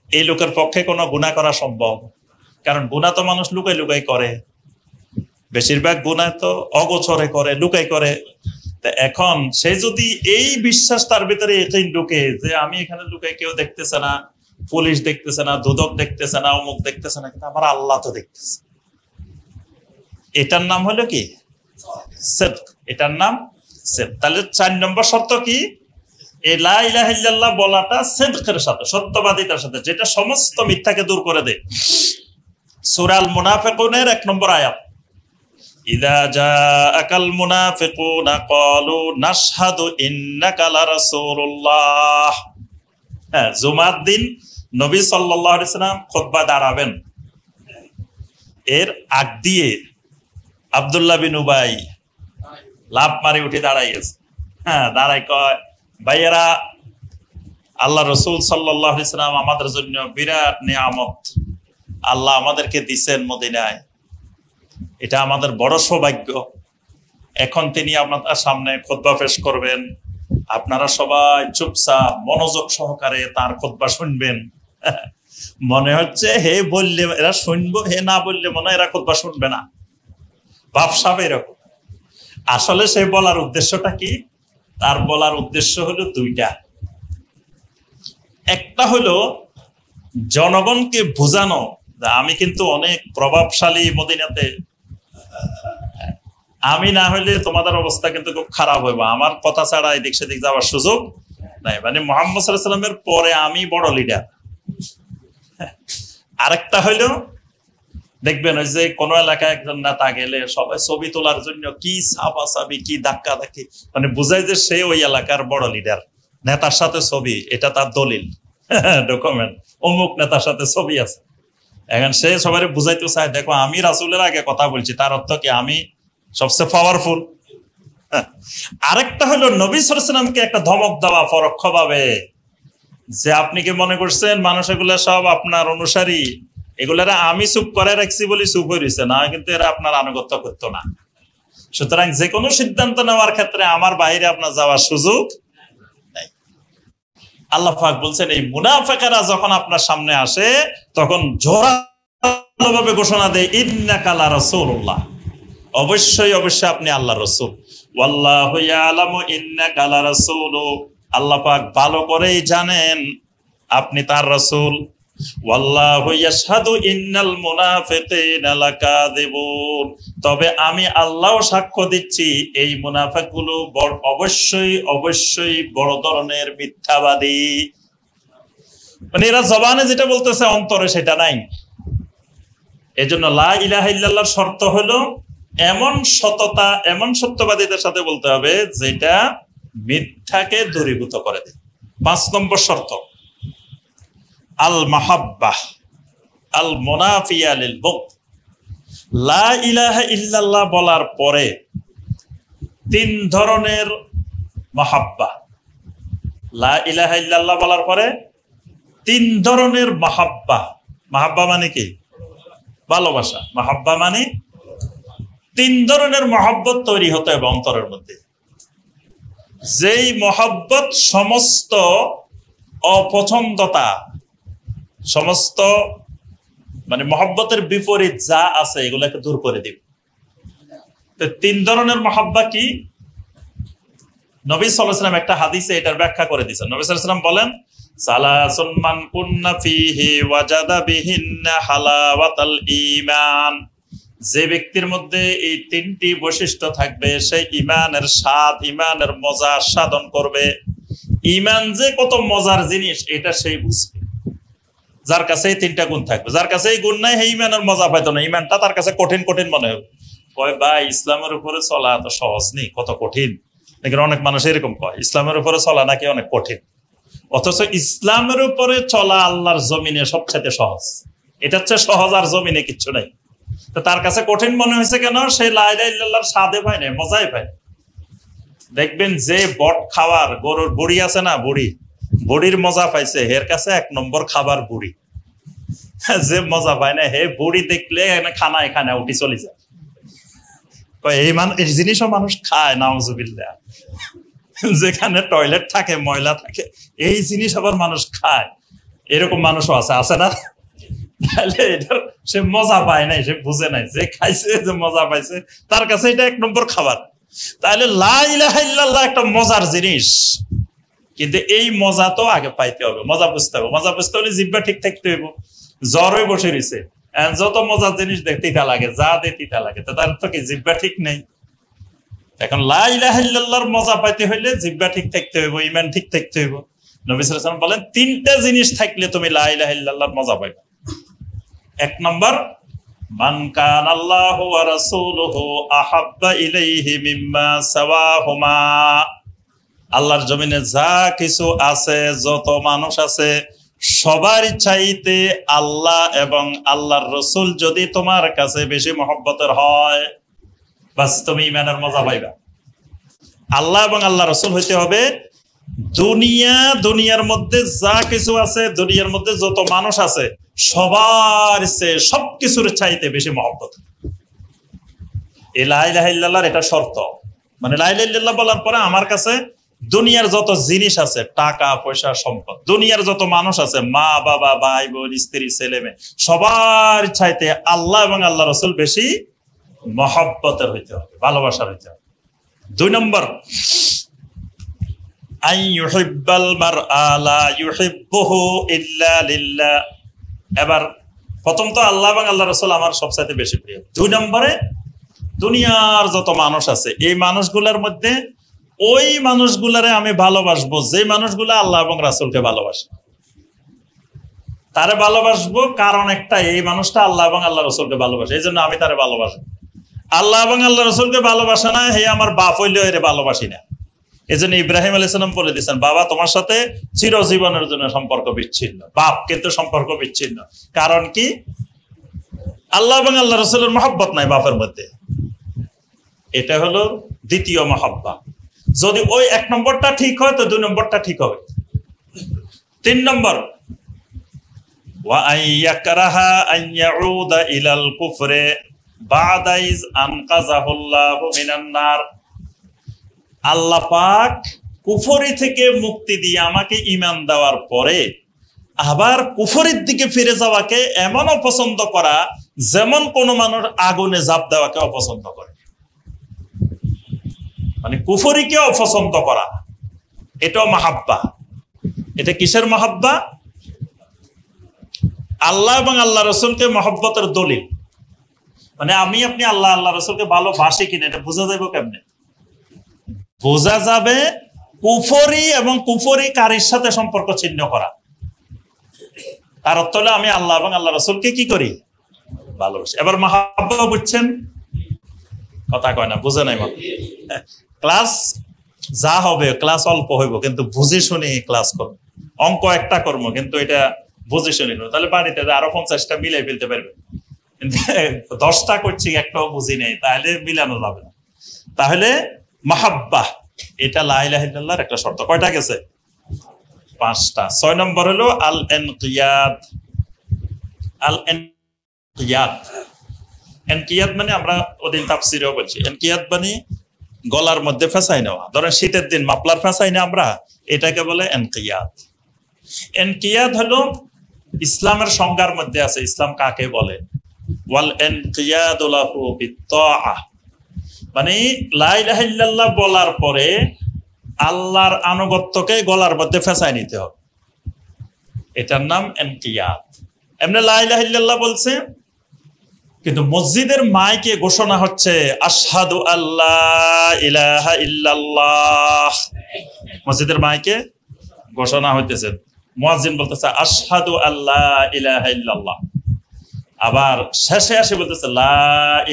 এই লোকের পক্ষে কোনো গুনাহ করা সম্ভব। কারণ গুনাহ তো মানুষ লুকাই লুকাই করে, বেশিরভাগ গুনাহ তো অগোচরে করে, লুকাই করে। তা এখন সে যদি এই বিশ্বাস তার ভিতরে এটাই ঢুকে যে আমি এখানে লুকাই, কেউ দেখতেছে না, পুলিশ দেখতেছে না, দুদক দেখতেছে না, অমুক দেখতেছে না, কিন্তু আমার আল্লাহ তো দেখতেছে, এটার নাম হলো কি সিদক, এটার নাম সিদক। তাহলে 4 নম্বর শর্ত কি? এই লা ইলাহা ইল্লাল্লাহ বলাটা সিদকের সাথে, সত্যবাদিতার সাথে, যেটা সমস্ত মিথ্যাকে দূর করে দেয়। সূরা আল মুনাফিকুনের 1 নম্বর আয়াত, ইযা জাআকাল মুনাফিকুনা ক্বালু নাশহাদু ইন্নাকা লারাসূলুল্লাহ। হ্যাঁ, জুমার দিন নবী সাল্লাল্লাহু আলাইহি সাল্লাম খুতবা দাঁড়াবেন, এর আগ দিয়ে আব্দুল্লাহ বিন উবাই লাফ মারি উঠে দাঁড়াইছে। হ্যাঁ, দাঁড়াই কয়, ভাইয়েরা, আল্লাহ রসুল সাল্লাল্লাহু আলাইহি সাল্লাম আমাদের জন্য বিরাট নিয়ামত আল্লাহ আমাদেরকে দিচ্ছেন মদিনায়, এটা আমাদের বড় সৌভাগ্য। এখন তিনি আপনাদের সামনে খুতবা পেশ করবেন, আপনারা সবাই চুপচাপ মনোযোগ সহকারে তার খুতবা শুনবেন। মনে হচ্ছে হে বললে এরা শুনবো, হে না বললে মনে হয় এরা খুতবা শুনবে না, ভাবসাব এরকম। আসলে সে বলার উদ্দেশ্যটা কি? তার বলার উদ্দেশ্য হলো 2টা। একটা হলো জনগণকে বোঝানো যে আমি কিন্তু অনেক প্রভাবশালী মদিনাতে, আমি না হইলে তোমাদের অবস্থা কিন্তু খুব খারাপ হইব, আমার কথা ছাড়া এদিক সেদিক যাওয়ার সুযোগ নাই, মানে মুহাম্মদ সাল্লাল্লাহু আলাইহি ওয়াসাল্লামের পরে আমি বড় লিডার। আরেকটা হইলো দেখবেন ওই যে কোন এলাকায় একজন নেতা গেলে সবাই ছবি তোলার জন্য কি সাবাসাবি, কি ধাক্কা ধাক্কি, মানে বুঝায় যে সে ওই এলাকার বড় লিডার, নেতার সাথে ছবি, এটা তার দলিল, ডকুমেন্ট, অমুক নেতার সাথে ছবি আছে। এখন সে সবাই বুঝাইতে চায়, দেখো আমি রাসূলের আগে কথা বলছি, তার অর্থ কি আমি সবচেয়ে পাওয়ারফুল। আরেকটা হলো নবী সাল্লাল্লাহু আলাইহি ওয়াসাল্লামকে একটা ধমক দেওয়া পরোক্ষভাবে, যে আপনি কি মনে করছেন মানুষ এগুলা সব আপনার অনুসারী, এগুলারা আমি চুপ করে রাখছি বলে চুপ হয়েছে না, কিন্তু এরা আপনার আনুগত্য করতো না। সুতরাং যে কোনো সিদ্ধান্ত নেওয়ার ক্ষেত্রে আমার বাইরে আপনার যাওয়ার সুযোগ নাই। আল্লাহ পাক বলছেন এই মুনাফিকরা যখন আপনার সামনে আসে তখন জোরালোভাবে ঘোষণা দেয়, ইন্নাকা লারাসূলুল্লাহ, অবশ্যই অবশ্যই আপনি আল্লাহর রাসূল। ওয়াল্লাহু ইয়ালামু ইন্নাকা লারাসূলু, আল্লাহ পাক ভালো করেই জানেন আপনি তার রাসূল। ওয়াল্লাহু ইয়াশহাদু ইন্নাল মুনাফিকিনা লাকাযিবুন, তবে আমি আল্লাহ সাক্ষ্য দিচ্ছি এই মুনাফিকগুলো অবশ্যই অবশ্যই বড় ধরনের মিথ্যাবাদী। মানে এরা জবানে যেটা বলতেছে অন্তরে সেটা নাই। এজন্য লা ইলাহা ইল্লাল্লাহর শর্ত হলো এমন সততা, এমন সত্যবাদীদের সাথে বলতে হবে যেটা মিথ্যাকে দূরীভূত করে দেয়। 5 নম্বর শর্ত আল মাহাব্বাহ আল মুনাফিয়া লিল বুগদ। লা ইলাহা ইল্লাল্লাহ বলার পরে 3 ধরনের মাহাব্বা, লা ইলাহা ইল্লাল্লাহ বলার পরে 3 ধরনের মাহাব্বা। মাহাব্বা মানে কি? ভালোবাসা। মাহাব্বা মানে 3 ধরনের মহব্বত তৈরি হতে হবে অন্তরের মধ্যে। যেই মহব্বত সমস্ত অপছন্দতা, সমস্ত মানে মহব্বতের বিপরীত যা আছে এগুলাকে দূর করে দিবে। তো 3 ধরনের মহব্বা কি? নবী সাল্লাল্লাহু আলাইহি ওয়াসাল্লাম একটা হাদিসে এটার ব্যাখ্যা করে দিয়েছেন। নবী সাল্লাল্লাহু আলাইহি ওয়াসাল্লাম বলেন, সালাসুন মান কুন্না ফীহি ওয়াজাদা বিহিন্না হালাওয়াতাল ঈমান। যে ব্যক্তির মধ্যে এই তিনটি বৈশিষ্ট্য থাকবে সে ঈমানের স্বাদ, ঈমানের মজা সাধন করবে। ঈমান যে কত মজার জিনিস এটা সেই বুঝবে। যার কাছে এই তিনটা গুণ থাকবে, যার কাছে এই গুণ নাই সেই ঈমানের মজা পাইতো না, ঈমানটা তার কাছে কঠিন কঠিন মনে হবে। কয় ভাই ইসলামের উপরে চলা এত সহজ নেই, কত কঠিন। দেখেন অনেক মানুষ এরকম কয় ইসলামের উপরে চলা নাকি অনেক কঠিন, অথচ ইসলামের উপরে চলা আল্লাহর জমিনে সবচেয়ে সহজ। এটা হচ্ছে সহজ, আর জমিনে কিচ্ছু নাই। তো তার কাছে কঠিন মনে হয়েছে কেন? সে লা ইলাহা ইল্লাল্লাহর স্বাদে পায় না, মজাই পায়। দেখবেন যে বট খাওয়ার গরুর বুড়ি আছে না, বুড়ির মজা পাইছে, এর কাছে 1 নম্বর খাবার বুড়ি। যে মজা পায় না হে বুড়ি দেখলে খানা এখানে উঠি চলে যায়। এই জিনিসও মানুষ খায়, নাউজুবিল্লাহ। যেখানে টয়লেট থাকে, ময়লা থাকে, এই জিনিস আবার মানুষ খায়। এরকম মানুষও আছে না? তাহলে এটার সে মজা পায় নাই, সে বুঝে নাই। যে খাইছে, যে মজা পাইছে, তার কাছে এটা 1 নম্বর খাবার। তাহলে লা ইলাহা ইল্লাল্লাহ একটা মজার জিনিস, কিন্তু এই মজা তো আগে পাইতে হবে, মজা বুঝতে হবে। মজা বুঝতে হলে জিহ্বা ঠিক থাকতে হইব। জ্বরে বসে রয়েছে, যত মজার জিনিস দেখতে তিতা লাগে, যা দে তিতা লাগে, তো তার তো কি জিহ্বা ঠিক নেই। এখন লা ইলাহা ইল্লাল্লাহর মজা পাইতে হইলে জিহ্বা ঠিক থাকতে হইব, ঈমান ঠিক থাকতে হইব। নবী সাল্লাল্লাহু আলাইহি ওয়াসাল্লাম বলেন 3টা জিনিস থাকলে তুমি লা ইলাহা ইল্লাল্লাহর মজা পাইবে। 1 নম্বর, মান কানা আল্লাহু ওয়া রাসূলুহু আহাব্বা ইলাইহি মিম্মা সাওয়াহুমা। আল্লাহর জমিনে যা কিছু আছে, যত মানুষ আছে, সবার চাইতে আল্লাহ এবং আল্লাহর রসুল যদি তোমার কাছে বেশি মহব্বতের হয়, বাস তুমি ঈমানের মজা পাইবা। আল্লাহ এবং আল্লাহ রসুল হইতে হবে দুনিয়ার মধ্যে যা কিছু আছে, দুনিয়ার মধ্যে যত মানুষ আছে, সবার চেয়ে সবকিছুর চাইতে বেশি মহব্বত। এই লা ইলাহা ইল্লাল্লাহর এটা শর্ত। মানে লা ইলাহা ইল্লাল্লাহ বলার পরে আমার কাছে দুনিয়ার যত জিনিস আছে, টাকা পয়সা সম্পদ, দুনিয়ার যত মানুষ আছে, মা বাবা ভাই বোন স্ত্রী ছেলে মেয়ে, সবার চাইতে আল্লাহ এবং আল্লাহ রসুল বেশি মহব্বতের হইতে হবে, ভালোবাসার হইতে হবে। 2 নম্বর, আন ইউহিব্বাল মারআ লা ইউহিব্বুহু ইল্লা লিল্লাহ। এবার প্রথম তো আল্লাহ এবং আল্লাহ রসুল আমার সবচাইতে বেশি প্রিয়। 2 নম্বরে দুনিয়ার যত মানুষ আছে, এই মানুষগুলোর মধ্যে ওই মানুষগুলারে আমি ভালোবাসবো যে মানুষগুলা আল্লাহ এবং রাসূলকে ভালোবাসে। তারে ভালোবাসবো কারণ একটা, এই মানুষটা আল্লাহ এবং আল্লাহ রসুলকে ভালোবাসে, এই জন্য আমি তারে ভালোবাসবো। আল্লাহ এবং আল্লাহ রসুলকে ভালোবাসে না, হে আমার বাপ হইলেও এর ভালোবাসি না। এই জন্য ইব্রাহিম আলাইহিস সালাম বলে দিয়েছেন, বাবা তোমার সাথে চিরজীবনের জন্য সম্পর্ক বিচ্ছিন্ন। বাপ কিন্তু সম্পর্ক বিচ্ছিন্ন, কারণ কি? আল্লাহ এবং আল্লাহ রসুলের মহব্বত নাই বাপের মধ্যে। এটা হলো দ্বিতীয় মহব্বা। যদি ওই 1 নম্বরটা ঠিক হয় তো 2 নম্বরটা ঠিক হবে। 3 নম্বর, ওয়া আইয়াকরাহা আন ইয়াউদা ইলাল কুফরে বা'দা ইজ আনকাযাহুল্লাহু মিনান নার। আল্লাহ পাক কুফরি থেকে মুক্তি দিয়ে আমাকে ঈমান দেওয়ার পরে আবার কুফরির দিকে ফিরে যাওয়াকে এমন অপছন্দ করা, যেমন কোন মানুষ আগুনে ঝাঁপ দেওয়াকে অপছন্দ করে। মানে কুফরিকে অপছন্দ করা, এটাও মাহাব্বা। এটা কিসের মাহাব্বা? আল্লাহ এবং আল্লাহ রসুলকে মহব্বতের দলিল। মানে আমি আপনি আল্লাহ আল্লাহ রসুলকে ভালোবাসি কিনা এটা বোঝা যাবে কেমনে? বোঝা যাবে কুফরি এবং কুফরিকারীর সাথে সম্পর্ক ছিন্ন করা। তার অর্থ হলো আমি আল্লাহ এবং আল্লাহ রসুলকে কি করি? ভালোবাসি। এবার মাহাব্বা বুঝছেন? কথা কয় না, বুঝে নাই। ক্লাস যা হবে, ক্লাস অল্প হইব, কিন্তু বুঝে শুনি ক্লাস করব। অঙ্ক একটা কর্ম, কিন্তু এটা বুঝে শুনি। তাহলে বাড়িতে আরো 50টা মিলাই ফেলতে পারবে। 10টা করছি, একটাও বুঝি নেই, তাহলে মিলানো যাবে না। তাহলে মাহাব্বা এটা লা ইলাহা ইল্লাল্লাহর একটা শর্ত। কয়টা গেছে? 5টা। 6 নম্বর হলো আল ইনকিয়াদ। আল ইনকিয়াদ, ইনকিয়াদ মানে আমরা ওদিন তাফসীরেও বলছি, ইনকিয়াদ মানে গলার মধ্যে ফেসাই নেওয়া। ধরেন শীতের দিন মাফলার ফেসাই না আমরা, এটাকে বলে ইনকিয়াদ। ইনকিয়াদ হলো ইসলামের সংজ্ঞার মধ্যে আছে। ইসলাম কাকে বলে? ওয়াল ইনকিয়াদু লাহু বিত্তাআহ, মানে লা ইলাহা ইল্লাল্লাহ বলার পরে আল্লাহর আনুগত্যকে গলার মধ্যে ফেসাই নিতে হবে। এটার নাম ইনকিয়াদ। এমনি লা ইলাহা ইল্লাল্লাহ বলছে, কিন্তু মসজিদের মাইকে ঘোষণা হচ্ছে আশহাদু আল্লা ইলাহা ইল্লাল্লাহ। মসজিদের মাইকে ঘোষণা হইতেছে, মুয়াজ্জিন বলতেছে আশহাদু আল্লা ইলাহা ইল্লাল্লাহ। আবার শেষে আসে বলতেছে লা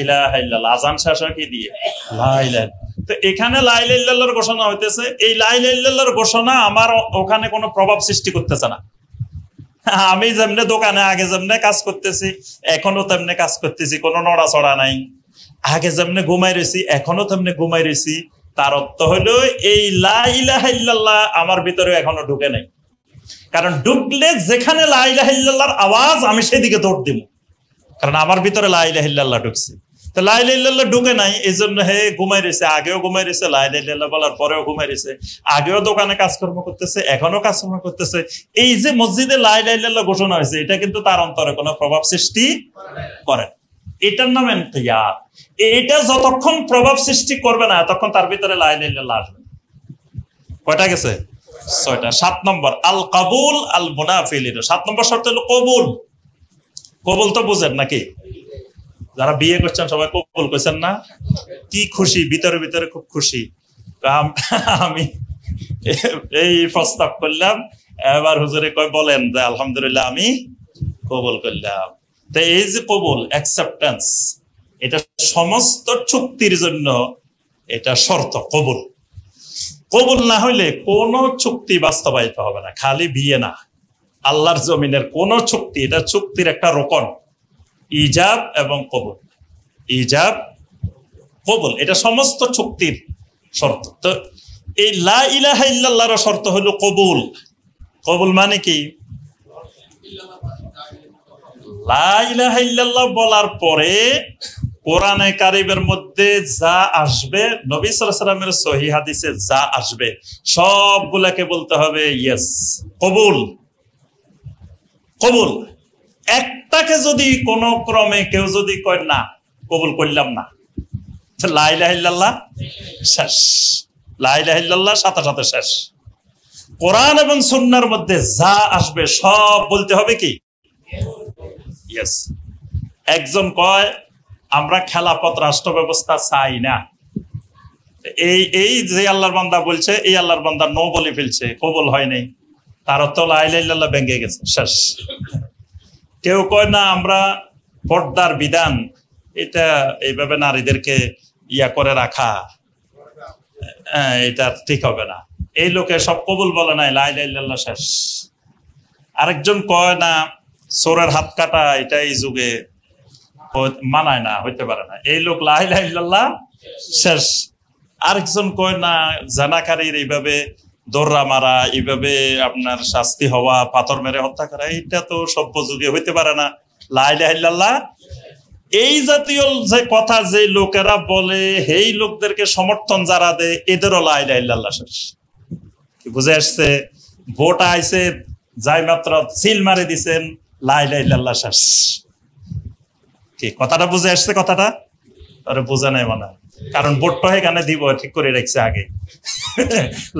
ইলাহা ইল্লাল্লাহ। আযান শেষ হয় কি দিয়ে? লা ইলাহা। তো এখানে লা ইলাহা ইল্লাল্লাহর ঘোষণা হইতেছে। এই লা ইলাহা ইল্লাল্লাহর ঘোষণা আমার ওখানে কোনো প্রভাব সৃষ্টি করতেছে না। আমি যেমনে দোকানে আগে যেমনে কাজ করতেছি এখনো তেমনি কাজ করতেছি, কোনো নড়াচড়া নাই। আগে যেমনে ঘুমাই রয়েছি এখনো তেমনি ঘুমাই রয়েছি। তার অর্থ হলো এই লা ইলাহা ইল্লাল্লাহ আমার ভিতরে এখনো ঢুকে নাই। কারণ ঢুকলে যেখানে লা ইলাহা ইল্লাল্লাহর আওয়াজ আমি সেদিকে দৌড় দিব, কারণ আমার ভিতরে লা ইলাহা ইল্লাল্লাহ ঢুকছে। তো লা ইলাহা ইল্লাল্লাহ ঢুকে নাই, এই জন্য হে ঘুমাই রয়েছে, আগেও ঘুমাই রয়েছে, লা ইলাহা ইল্লাল্লাহ বলার পরেও ঘুমাই রয়েছে, আগেও দোকানে কাজকর্ম করতেছে, এখনো কাজকর্ম করতেছে। এই যে মসজিদে লা ইলাহা ইল্লাল্লাহ ঘোষণা হয়েছে, এটা কিন্তু তার অন্তরে কোনো প্রভাব সৃষ্টি করে। এটার নাম ইনকিয়াদ। এটা যতক্ষণ প্রভাব সৃষ্টি করবে না ততক্ষণ তার ভিতরে লা ইলাহা ইল্লাল্লাহ আসবে। কয়টা গেছে? 6টা। 7 নম্বর আল কাবুল আল মুনাফি লিল। 7 নম্বর শর্ত হলো কবুল। কবুল তো বুঝেন নাকি? যারা বিয়ে করছেন সবাই কবুল করছেন না? কি খুশি, ভিতরে ভিতরে খুব খুশি। আমি এই প্রস্তাব করলাম, এবার হুজুরে কয় বলেন যে আলহামদুলিল্লাহ আমি কবুল করলাম। তো এই যে কবুল, অ্যাকসেপ্টেন্স, এটা সমস্ত চুক্তির জন্য এটা শর্ত। কবুল কবুল না হইলে কোনো চুক্তি বাস্তবায়িত হবে না। খালি বিয়ে না, আল্লাহর জমিনের কোন চুক্তি, এটা চুক্তির একটা রোকন। ইজাব এবং কবুল, ইজাব কবুল, এটা সমস্ত চুক্তির শর্ত। তো এই লা ইলাহা ইল্লাল্লাহর শর্ত হলো কবুল। কবুল মানে কি? লা ইলাহা ইল্লাল্লাহ বলার পরে কোরআনে কারিমের মধ্যে যা আসবে, নবী সাল্লাল্লাহু আলাইহি ওয়াসাল্লামের সহিহ হাদিসে যা আসবে সবগুলাকে বলতে হবে ইয়েস, কবুল। কবুল। একটাকে যদি কোন ক্রমে কেউ যদি কয় না কবুল করলাম না, লা ইলাহা ইল্লাল্লাহ শেষ। লা ইলাহা ইল্লাল্লাহ সাথে সাথে শেষ। কোরআন এবং সুন্নাহর মধ্যে যা আসবে সব বলতে হবে কি ইয়েস। একজন কয় আমরা খেলাফত রাষ্ট্র ব্যবস্থা চাই না, এই যে আল্লাহর বান্দা বলছে, এই আল্লাহর বান্দা নো বলে ফেলছে, কবুল হয় নাই, তার তো লা ইলাহা ইল্লাল্লাহ ভেঙে গেছে, শেষ। কেউ কয় না আমরা পর্দার বিধান, এটা এইভাবে নারীদেরকে ইয়া করে রাখা, এটা ঠিক হবে না, এই লোকে সব কবুল বলে নাই, লা ইলাহা ইল্লাল্লাহ শেষ। আরেকজন কয় না চোরের হাত কাটা, এটা এই যুগে মানায় না, হইতে পারে না, এই লোক লা ইলাহা ইল্লাল্লাহ শেষ। আরেকজন কয় না জানাকারীর এইভাবে দৌড়া মারা, এইভাবে আপনার শাস্তি হওয়া, পাথর মেরে হত্যা করা, এটা তো সভ্য যুগে হইতে পারে না, লা ইলাহা ইল্লাল্লাহ। এই জাতীয় যে কথা যে লোকেরা বলে, এই লোকদেরকে সমর্থন যারা দেয়, এদেরও লা ইলাহা ইল্লাল্লাহ শেষ। বুঝে আসছে? ভোট আইছে, যাই মাত্র সিল মারে দিছেন, লা ইলাহা ইল্লাল্লাহ শেষ। কি কথাটা বুঝে আসছে? কথাটা আরে বোঝা নাই মানে, কারণ ভোটটা এখানে দিব ঠিক করে রাখছে আগে।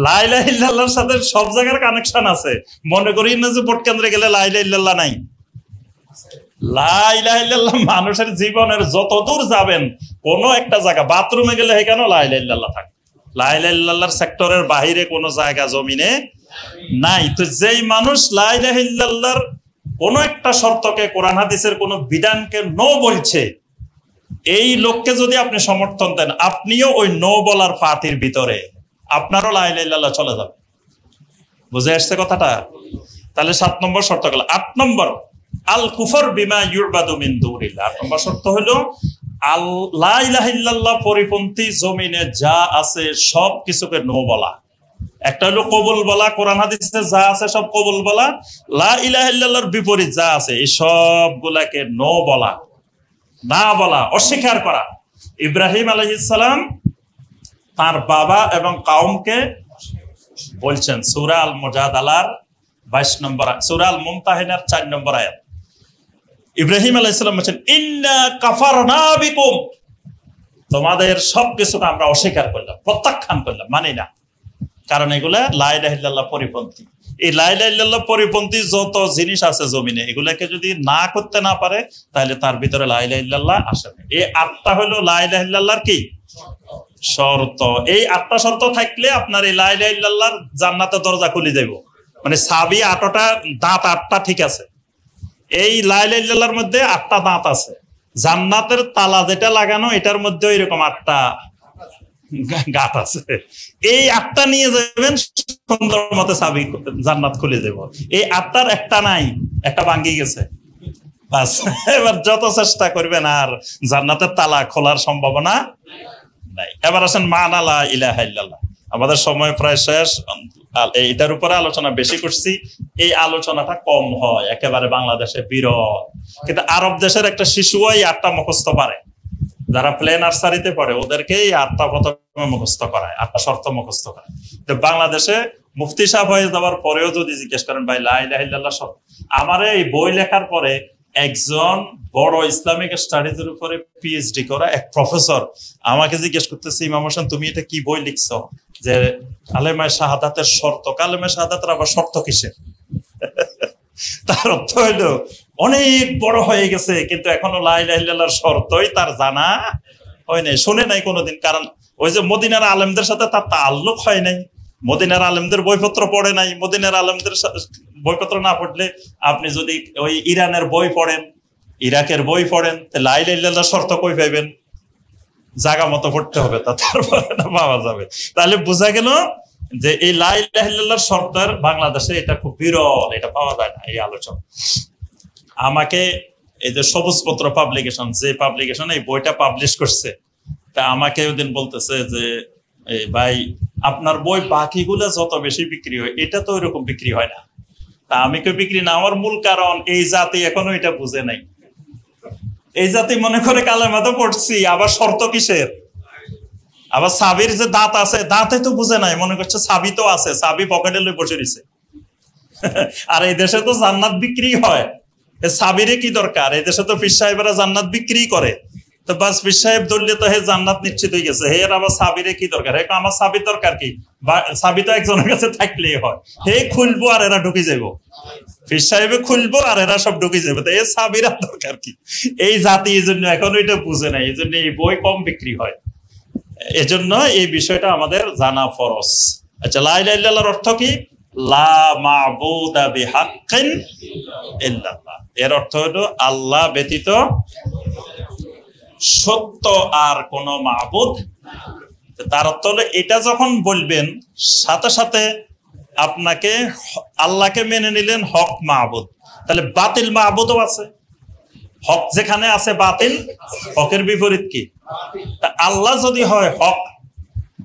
লা ইলাহা ইল্লাল্লাহর সাথে সব জায়গার কানেকশন আছে, মনে করি না যে ভোট কেন্দ্রে গেলে লা ইলাহা ইল্লাল্লাহ নাই। লা ইলাহা ইল্লাল্লাহ মানুষের জীবনের যতদূর যাবেন, কোন একটা জায়গা বাথরুমে গেলে এখানেও লা ইলাহা ইল্লাল্লাহ থাকে। লা ইলাহা ইল্লাল্লাহর সেক্টরের বাহিরে কোনো জায়গা জমিনে নাই। তো যেই মানুষ লা ইলাহা ইল্লাল্লাহর কোন একটা শর্তকে, কোরআন হাদিসের কোন বিধানকে নো বলছে, এই লোককে যদি আপনি সমর্থন দেন, আপনিও ওই নো বলার পার্টির ভিতরে, আপনারও লা ইলাহা ইল্লাল্লাহ চলে যাবে। বুঝে আসছে কথাটা? তাহলে 7 নম্বর শর্ত গেল। 8 নম্বর আল কুফর বিমা ইউবাদু মিন দুনিল্লাহ। 8 নম্বর শর্ত হলো লা ইলাহা ইল্লাল্লাহ পরিপন্থী জমিনে যা আছে সব কিছুকে নো বলা। একটা হলো কবুল বলা, কোরআন হাদিসে যা আছে সব কবুল বলা। লা ইলাহা ইল্লাল্লাহর বিপরীত যা আছে এই সবগুলাকে নো বলা, না বলা, অস্বীকার করা। ইব্রাহিম আলাইহিস সালাম তার বাবা এবং কওমকে বলছেন সূরা আল মুজাদালার 22 নম্বর, সূরা আল মুমতাহিনার 4 নম্বর আয়াত। ইব্রাহিম আলাইহিস সালাম বলেন ইন্না কাফারনা বিকুম, তোমাদের সবকিছুকে আমরা অস্বীকার করলাম, প্রত্যাখ্যান করলাম, মানি না। কারণ এগুলা লা ইলাহা ইল্লাল্লাহ পরিপন্থী। এই লা ইলাহা ইল্লাল্লাহ পরিপন্থী যত জিনিস আছে জমিনে, এগুলাকে যদি না করতে না পারে তাহলে তার ভিতরে লা ইলাহা ইল্লাল্লাহ আসে না। এই 8টা হলো লা ইলাহা ইল্লাল্লাহর কি শর্ত। এই 8টা শর্ত থাকলে আপনার এই লা ইলাহা ইল্লাল্লাহর জান্নাতের দরজা খুলে যাইব। মানে চাবি 8টা, দাঁত 8টা ঠিক আছে। এই লা ইলাহা ইল্লাল্লাহর মধ্যে 8টা দাঁত আছে। জান্নাতের তালা যেটা লাগানো এটার মধ্যে এরকম 8টা গাঁট আছে। এই 8টা নিয়ে যাবেন, সুন্দর মতো চাবি জান্নাত খুলে যাব। এই 8টার একটা নাই, একটা ভাঙ্গি গেছে। বাস, এবার যত চেষ্টা করবেন আর জান্নাতের তালা খোলার সম্ভাবনা নাই। এবার আসেন মানা লা ইলাহা ইল্লাল্লাহ। আমাদের সময় প্রায় শেষ। এটার উপরে আলোচনা বেশি করছি, এই আলোচনাটা কম হয় একেবারে বাংলাদেশে বিরল। কিন্তু আরব দেশের একটা শিশুও এই 8টা মুখস্থ পারে। যারা প্লে নার্সারিতে পড়ে ওদেরকে এই 8টা প্রথমে মুখস্থ করায়, 8টা শর্ত মুখস্থ করায়। তো বাংলাদেশে মুফতি সাহেব হয়ে যাওয়ার পরেও যদি জিজ্ঞেস করেন ভাই লা ইলাহা ইল্লাল্লাহ শর্ত, আমার এই বই লেখার পরে একজন বড় ইসলামিক স্টাডিজের উপরে পিএইচডি করা এক প্রফেসর আমাকে জিজ্ঞেস করতেছে, ইমাম হোসেন তুমি এটা কি বই লিখছো যে কালেমায়ে শাহাদাতের শর্ত? কালেমায়ে শাহাদাতের আবার শর্ত কিসের? তার অর্থ হইলো অনেক বড় হয়ে গেছে কিন্তু এখনো লা ইলাহা ইল্লাল্লাহর শর্তই তার জানা হয় নাই, শুনে নাই কোনোদিন। কারণ ওই যে মদিনার আলেমদের সাথে তার তাআল্লুক হয় নাই, মদিনার আলেমদের বইপত্র পড়ে নাই। মদিনার আলেমদের বইপত্র না পড়লে আপনি যদি ওই ইরানের বই পড়েন, ইরাকের বই পড়েন, লা ইলাহা ইল্লাল্লাহর শর্ত কই পাইবেন? জায়গা মতো পড়তে হবে, তারপরে না পাওয়া যাবে। তাহলে বোঝা গেল যে এই লা ইলাহা ইল্লাল্লাহর শর্তের বাংলাদেশে এটা খুব বিরল, এটা পাওয়া যায় না। এই আলোচনা আমাকে এই যে সবুজপত্র পাবলিকেশন, যে পাবলিকেশন এই বইটা পাবলিশ করছে, তা আমাকে ওইদিন বলতেছে যে ভাই আপনার বই বাকিগুলো যত বেশি বিক্রি হয় এটা তো ওইরকম বিক্রি হয় না। তা আমি কেউ বিক্রি না হওয়ার মূল কারণ এই জাতি এখনো এটা বুঝে নাই। এই জাতি মনে করে কালেমা তো পড়ছি, আবার শর্ত কিসের? আবার চাবির যে দাঁত আছে, দাঁতে তো বুঝে নাই, মনে করছে চাবি তো আছে, চাবি পকেটে লই বসে দিছে। আর এই দেশে তো জান্নাত বিক্রি হয়, চাবিরে কি দরকার? এই দেশে তো পীর সাহেবেরা জান্নাত বিক্রি করে, তো বাস পীর সাহেব ধরলে তো হে জান্নাত নিশ্চিত হয়ে গেছে। হে আবার চাবিরে কি দরকার? হে আমার চাবির দরকার কি? চাবি তো একজনের কাছে থাকলেই হয়। হে খুলবো আর এরা ঢুকে যাবো, পীর সাহেবে খুলবো আর এরা সব ঢুকে যাবে, তো এই চাবির দরকার কি? এই জাতি এই জন্য এখন এটা বুঝে নাই, এই জন্য এই বই কম বিক্রি হয়। এজন্য এই বিষয়টা আমাদের জানা ফরজ। আচ্ছা, লা ইলাহা ইল্লাল্লাহর অর্থ কি? লা মা'বুদা বিহাক্কিন ইল্লাল্লাহ। এর অর্থ হলো আল্লাহ ব্যতীত সত্য আর কোন মা'বুদ। তার অর্থ হলো এটা যখন বলবেন সাথে সাথে আপনাকে আল্লাহকে মেনে নিলেন হক মা'বুদ, তাহলে বাতিল মা'বুদও আছে। হক যেখানে আছে বাতিল, হকের বিপরীত কি? তা আল্লাহ যদি হয় হক,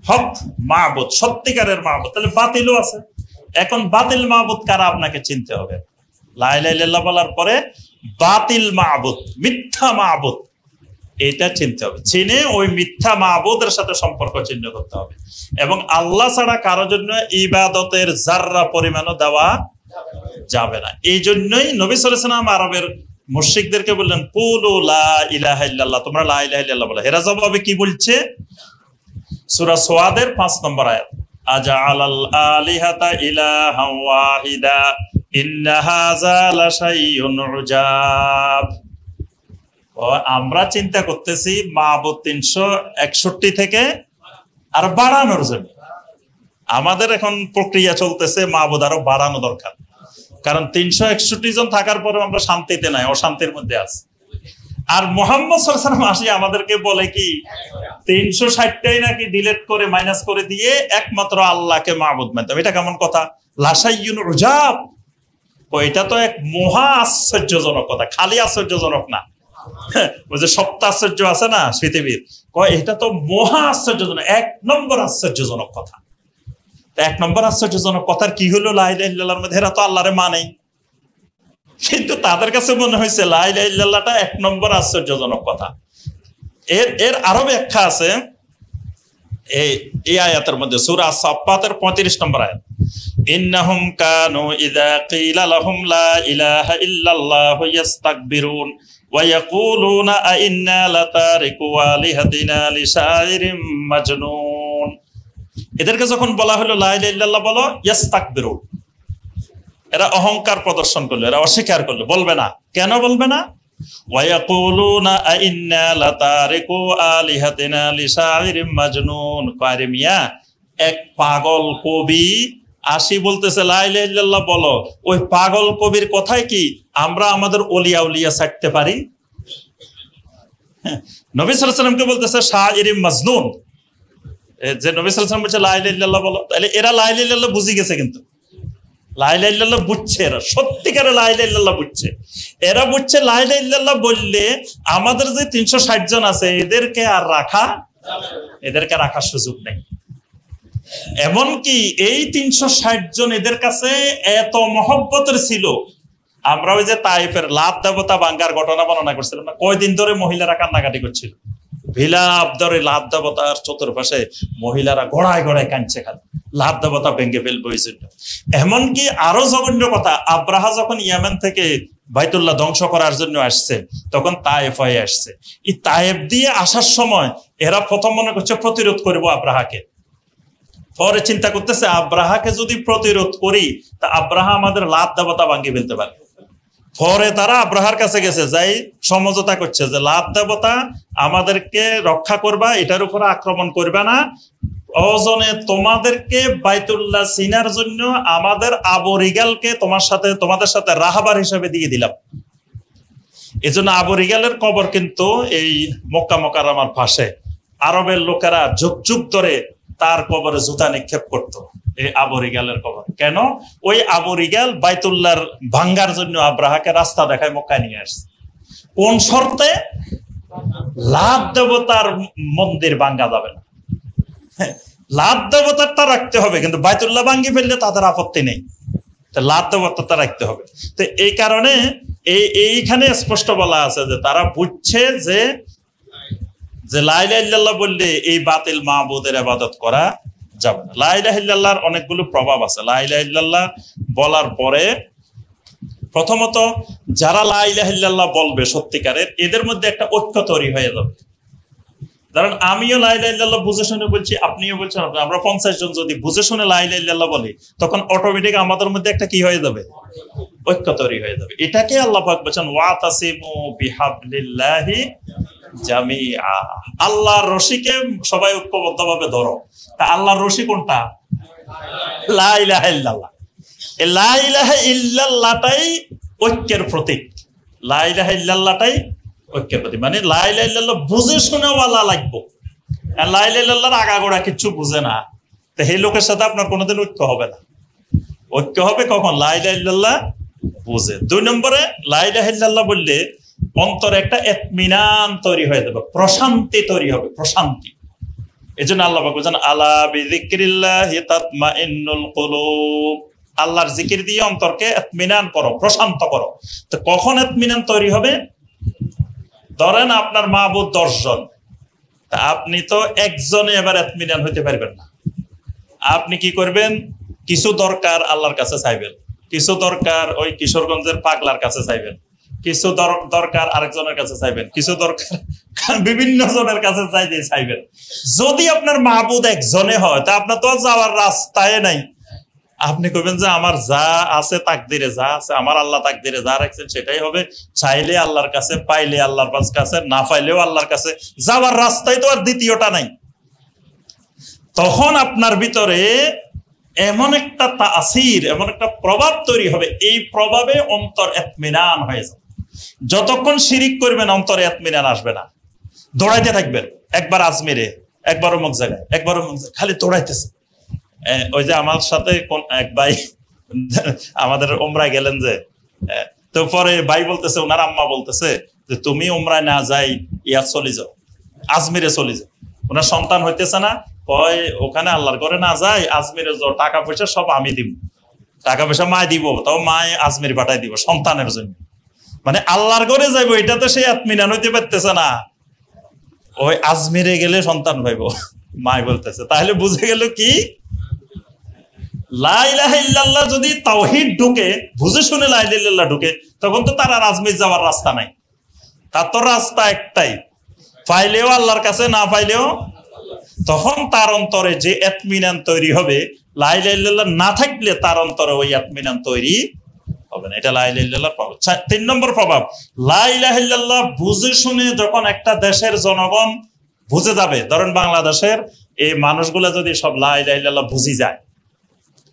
হক মা'বুদ, সত্যিকারের মা'বুদ, তাহলে বাতিলও আছে। এখন বাতিল মা'বুদ কারা আপনাকে চিনতে হবে। লা ইলাহা ইল্লাল্লাহ বলার পরে বাতিল মা'বুদ, মিথ্যা মা'বুদ, এটা চিনতে হবে। চিনে ওই মিথ্যা মা'বুদের সাথে সম্পর্ক চিহ্ন করতে হবে। এবং আল্লাহ ছাড়া কারোর জন্য ইবাদতের যাররা পরিমাণও দেওয়া যাবে না। এই জন্যই নবী সাল্লাল্লাহু আলাইহি ওয়াসাল্লাম আরবের মুশরিকদেরকে বললেন কুলু লা ইলাহা ইল্লাল্লাহ, তোমরা লা ইলাহা ইল্লাল্লাহ বলো। এরা জবাবে কি বলছে? সূরা সোয়াদের 5 নম্বর আয়াত, আজআলাল আলিহাতা ইলাহান ওয়াহিদা ইন্না হাযা লাশাইউন উজাব। আমরা চিন্তা করতেছি মা'বুদ 361 থেকে আর বাড়ানোর জন্য। আমাদের এখন প্রক্রিয়া চলতেছে মা'বুদ আরো বাড়ানো দরকার, কারণ 361 জন থাকার পরে আমরা শান্তিতে নাই, অশান্তির মধ্যে আছি। আর মুহাম্মদ সাল্লাল্লাহু আলাইহি ওয়াসাল্লাম আসি আমাদেরকে বলে কি 360টাই নাকি ডিলিট করে মাইনাস করে দিয়ে একমাত্র আল্লাহকে মা'বুদ মানতে হবে। এটা কেমন কথা? লাশাইউন উজাব। এটা তো এক মহা আশ্চর্যজনক কথা, খালি আশ্চর্যজনক না। ওই যে সপ্ত আশ্চর্য আছে না পৃথিবীর, এটা তো মহা আশ্চর্যজনক, 1 নম্বর আশ্চর্যজনক কথা। 1 নম্বর আশ্চর্যজনক কথার কি হলো? লা ইলাহা ইল্লাল্লাহর মধ্যে এরা তো আল্লাহরে মানেই, কিন্তু তাদের কাছে মনে হয়েছে লা ইলাহা ইল্লাল্লাহটা 1 নম্বর আশ্চর্যজনক কথা। এর আরো ব্যাখ্যা আছে এই আয়াতের মধ্যে, সূরা সাফফাতের 35 নম্বর আয়াত, ইন্নাহুম কানু ইযা কিলা লাহুম লা ইলাহা ইল্লাল্লাহু ইস্তাকবিরুন ওয়া ইয়াকুলুনা আ ইন্না লাতারিকু আলিহাতিনা লিশাইরিম মাজনুন। এদেরকে যখন বলা হলো লা ইলাহা ইল্লাল্লাহ বলো, ইয়াস্তাকবিরুন, এরা অহংকার প্রদর্শন করলো, এরা অস্বীকার করলো, বলবে না। কেন বলবে না? ওয়ায়াকুলুনা আইন্না লাতারিকু আলিহাতিনা লিশাইরিম মাজনুন। কারে মিয়া, এক পাগল কবি আসি বলতেছে লা ইলাহা ইল্লাল্লাহ বলো, ওই পাগল কবির কথায় কি আমরা আমাদের ওলিয়া উলিয়া ছাড়তে পারি? নবী সাল্লাল্লাহু আলাইহি ওয়াসাল্লামকে বলতেছে শাইরিম মাজনুন, যে নবী সাল্লাল্লাহু আলাইহি ওয়াসাল্লাম বলছে লা ইলাহা ইল্লাল্লাহ বলো, তাহলে এরা লা ইলাহা ইল্লাল্লাহ বুঝি গেছে, কিন্তু লা ইলাহা ইল্লাল্লাহ বুঝছে, এরা সত্যিকারে লা ইলাহা ইল্লাল্লাহ বুঝছে। এরা বুঝছে লা ইলাহা ইল্লাল্লাহ বললে আমাদের যে 360 জন আছে এদেরকে রাখার সুযোগ নেই। এমনকি এই 360 জন এদের কাছে এত মহব্বতের ছিল, আমরা ওই যে তাইফের লাত দেবতা ভাঙ্গার ঘটনা বর্ণনা করছিলাম না, কয়দিন ধরে মহিলারা কান্নাকাটি করছিল, ভিলাপ ধরে লাত দেবতার চতুর্পাশে মহিলারা গড়ায় গড়ায় কাঁদছে, খালি লাত দেবতা ভেঙে ফেলবো এই জন্য। এমনকি আরো জঘন্য কথা, আব্রাহা যখন ইয়েমেন থেকে বাইতুল্লাহ ধ্বংস করার জন্য আসছে, তখন তায়েফ হয়ে আসছে। এই তায়েফ দিয়ে আসার সময় এরা প্রথম মনে করছে প্রতিরোধ করবো আব্রাহাকে, পরে চিন্তা করতেছে আব্রাহাকে যদি প্রতিরোধ করি তা আব্রাহা আমাদের লাত দেবতা ভাঙিয়ে ফেলতে পারে। পরে তারা আব্রাহার কাছে গেছে, যাই সমঝোতা করছে যে লাত দেবতা আমাদেরকে রক্ষা করবা, এটার উপরে আক্রমণ করবে না, ওজনে তোমাদেরকে বাইতুল্লাহ চিনার জন্য আমাদের আবু রিগালকে তোমাদের সাথে রাহাবার হিসেবে দিয়ে দিলাম। এই জন্য আবু রিগালের কবর কিন্তু এই মক্কা মুকাররমার পাশে। আরবের লোকেরা যুগ যুগ ধরে তার কবরে জুতা নিক্ষেপ করত, এই আবু রিগালের কবর। কেন? ওই আবু রিগাল বাইতুল্লাহর ভাঙ্গার জন্য আব্রাহাকে রাস্তা দেখায় মক্কায় নিয়ে আসছে। কোন শর্তে? লাত দেবতার মন্দির ভাঙ্গা যাবে না, লাত দেবতারটা রাখতে হবে, কিন্তু বাইতুল্লাহ ভাঙ্গি ফেললে তাদের আপত্তি নেই, লাত দেবতারটা রাখতে হবে। তো এই কারণে এইখানে স্পষ্ট বলা আছে যে তারা বুঝছে যে লা ইলাহা ইল্লাল্লাহ বললে এই বাতিল মাবুদের ইবাদত করা যাবে না। লা ইলাহা ইল্লাল্লাহর অনেকগুলো প্রভাব আছে। লা ইলাহা ইল্লাল্লাহ বলার পরে প্রথমত যারা লা ইলাহা ইল্লাল্লাহ বলবে সত্যিকারের, এদের মধ্যে একটা ঐক্য তৈরি হয়ে যাবে। কারণ আমিও লা ইলাহা ইল্লাল্লাহ বুঝে শুনে বলছি, আপনিও বলছেন, আমরা 50 জন যদি বুঝে শুনে লা ইলাহা ইল্লাল্লাহ বলি, তখন অটোমেটিক আমাদের মধ্যে একটা কি হয়ে যাবে? ঐক্য তৈরি হয়ে যাবে। এটাকে আল্লাহ পাক বলেছেন ওয়াতাসিমু বিহাবলিল্লাহি জামিআ, আল্লাহর রশিকে সবাই ঐক্যবদ্ধভাবে ধরো। তা আল্লাহর রশি কোনটা? লা ইলাহা ইল্লাল্লাহ। এই লা ইলাহা ইল্লাল্লাহটাই ঐক্যের প্রতীক। লা ইলাহা ইল্লাল্লাহটাই ঐক্যের প্রতীক, মানে লা ইলাহা ইল্লাল্লাহ বুঝে শুনে ওয়ালা লাগবো। আর লা ইলাহা ইল্লাল্লাহর আগাগোড়া কিচ্ছু বুঝে না, তো এই লোকের সাথে আপনার কোনোদিন ঐক্য হবে না। ঐক্য হবে কখন? লা ইলাহা ইল্লাল্লাহ বুঝে। 2 নম্বরে লা ইলাহা ইল্লাল্লাহ বললে অন্তরে একটা ইতমিনান তৈরি হয়ে যাবে, প্রশান্তি তৈরি হবে, প্রশান্তি। এজন্য আল্লাহ পাক বলেন আলা বিযিকরিল্লাহি তাতমাইন্নুল কুলুব, আল্লাহর জিকির দিয়ে অন্তরকে ইতমিনান করো, প্রশান্ত করো। তো কখন ইতমিনান তৈরি হবে? ধরেন আপনার মাবুদ 10 জন, তা আপনি তো একজনে এবার ইতমিনান হইতে পারবেন না। আপনি কি করবেন? কিছু দরকার আল্লাহর কাছে চাইবেন, কিছু দরকার ওই কিশোরগঞ্জের পাগলার কাছে চাইবেন, কিছু দরকার আরেকজনের কাছে চাইবেন, কিছু দরকার বিভিন্ন জনের কাছে চাইবেন। যদি আপনার মাবুদ একজনে হয় তা আপনার তো যাওয়ার রাস্তায় নাই। আপনি কইবেন যে আমার যা আছে তাকদিরে যা আছে, আমার আল্লাহ তাকদিরে যা রাখছেন সেটাই হবে, চাইলে আল্লাহর কাছে, পাইলে আল্লাহর কাছে, না পাইলেও আল্লাহর কাছে, যাওয়ার রাস্তায় তো আর দ্বিতীয়টা নাই। তখন আপনার ভিতরে এমন একটা তাসির, এমন একটা প্রভাব তৈরি হবে, এই প্রভাবে অন্তর ইতমিনান হয়ে যাবে। যতক্ষণ শিরিক করবেন অন্তরে ইতমিনান আসবে না, দৌড়াইতে থাকবেন, একবার আজমিরে, একবার অমুক জায়গায়, একবার অমুক জায়গায়, খালি দৌড়াইতেছে। ওই যে আমার সাথে কোন এক ভাই আমাদের উমরায় গেলেন, যে তো পরে ভাই বলতেছে, ওনার আম্মা বলতেছে যে তুমি উমরায় না যাই ইয়া চলে যাও, আজমিরে চলে যাও। ওনার সন্তান হইতেছে না, কয় ওখানে আল্লাহর ঘরে না যাই, আজমিরে যাও, টাকা পয়সা সব আমি দিব, টাকা পয়সা মায় দিব, তাও মায় আজমির পাঠাই দিব সন্তানের জন্য। মানে আল্লাহর ঘরে যাইবো, এটা তো সে ইতমিনান হইতে পারতেছে না, ওই আজমিরে গেলে সন্তান পাইবো, মায় বলতেছে। তাহলে বুঝে গেল কি, লা ইলাহা ইল্লাল্লাহ যদি তাওহীদ ঢুকে, বুঝে শুনে লা ইলাহা ইল্লাল্লাহ ঢুকে, তখন তো তার আর আজমির যাওয়ার রাস্তা নাই। তার তো রাস্তা একটাই, পাইলেও আল্লাহর কাছে, না পাইলেও। তখন তার অন্তরে যে ইতমিনান তৈরি হবে, লা ইলাহা ইল্লাল্লাহ না থাকলে তার অন্তরে ওই ইতমিনান তৈরি হবে না। এটা লা ইলাহা ইল্লাল্লাহর প্রভাব। 3 নম্বর প্রভাব, লা ইলাহা ইল্লাল্লাহ বুঝে শুনে যখন একটা দেশের জনগণ বুঝে যাবে, ধরেন বাংলাদেশের এই মানুষগুলো যদি সব লা ইলাহা ইল্লাল্লাহ বুঝি যায়,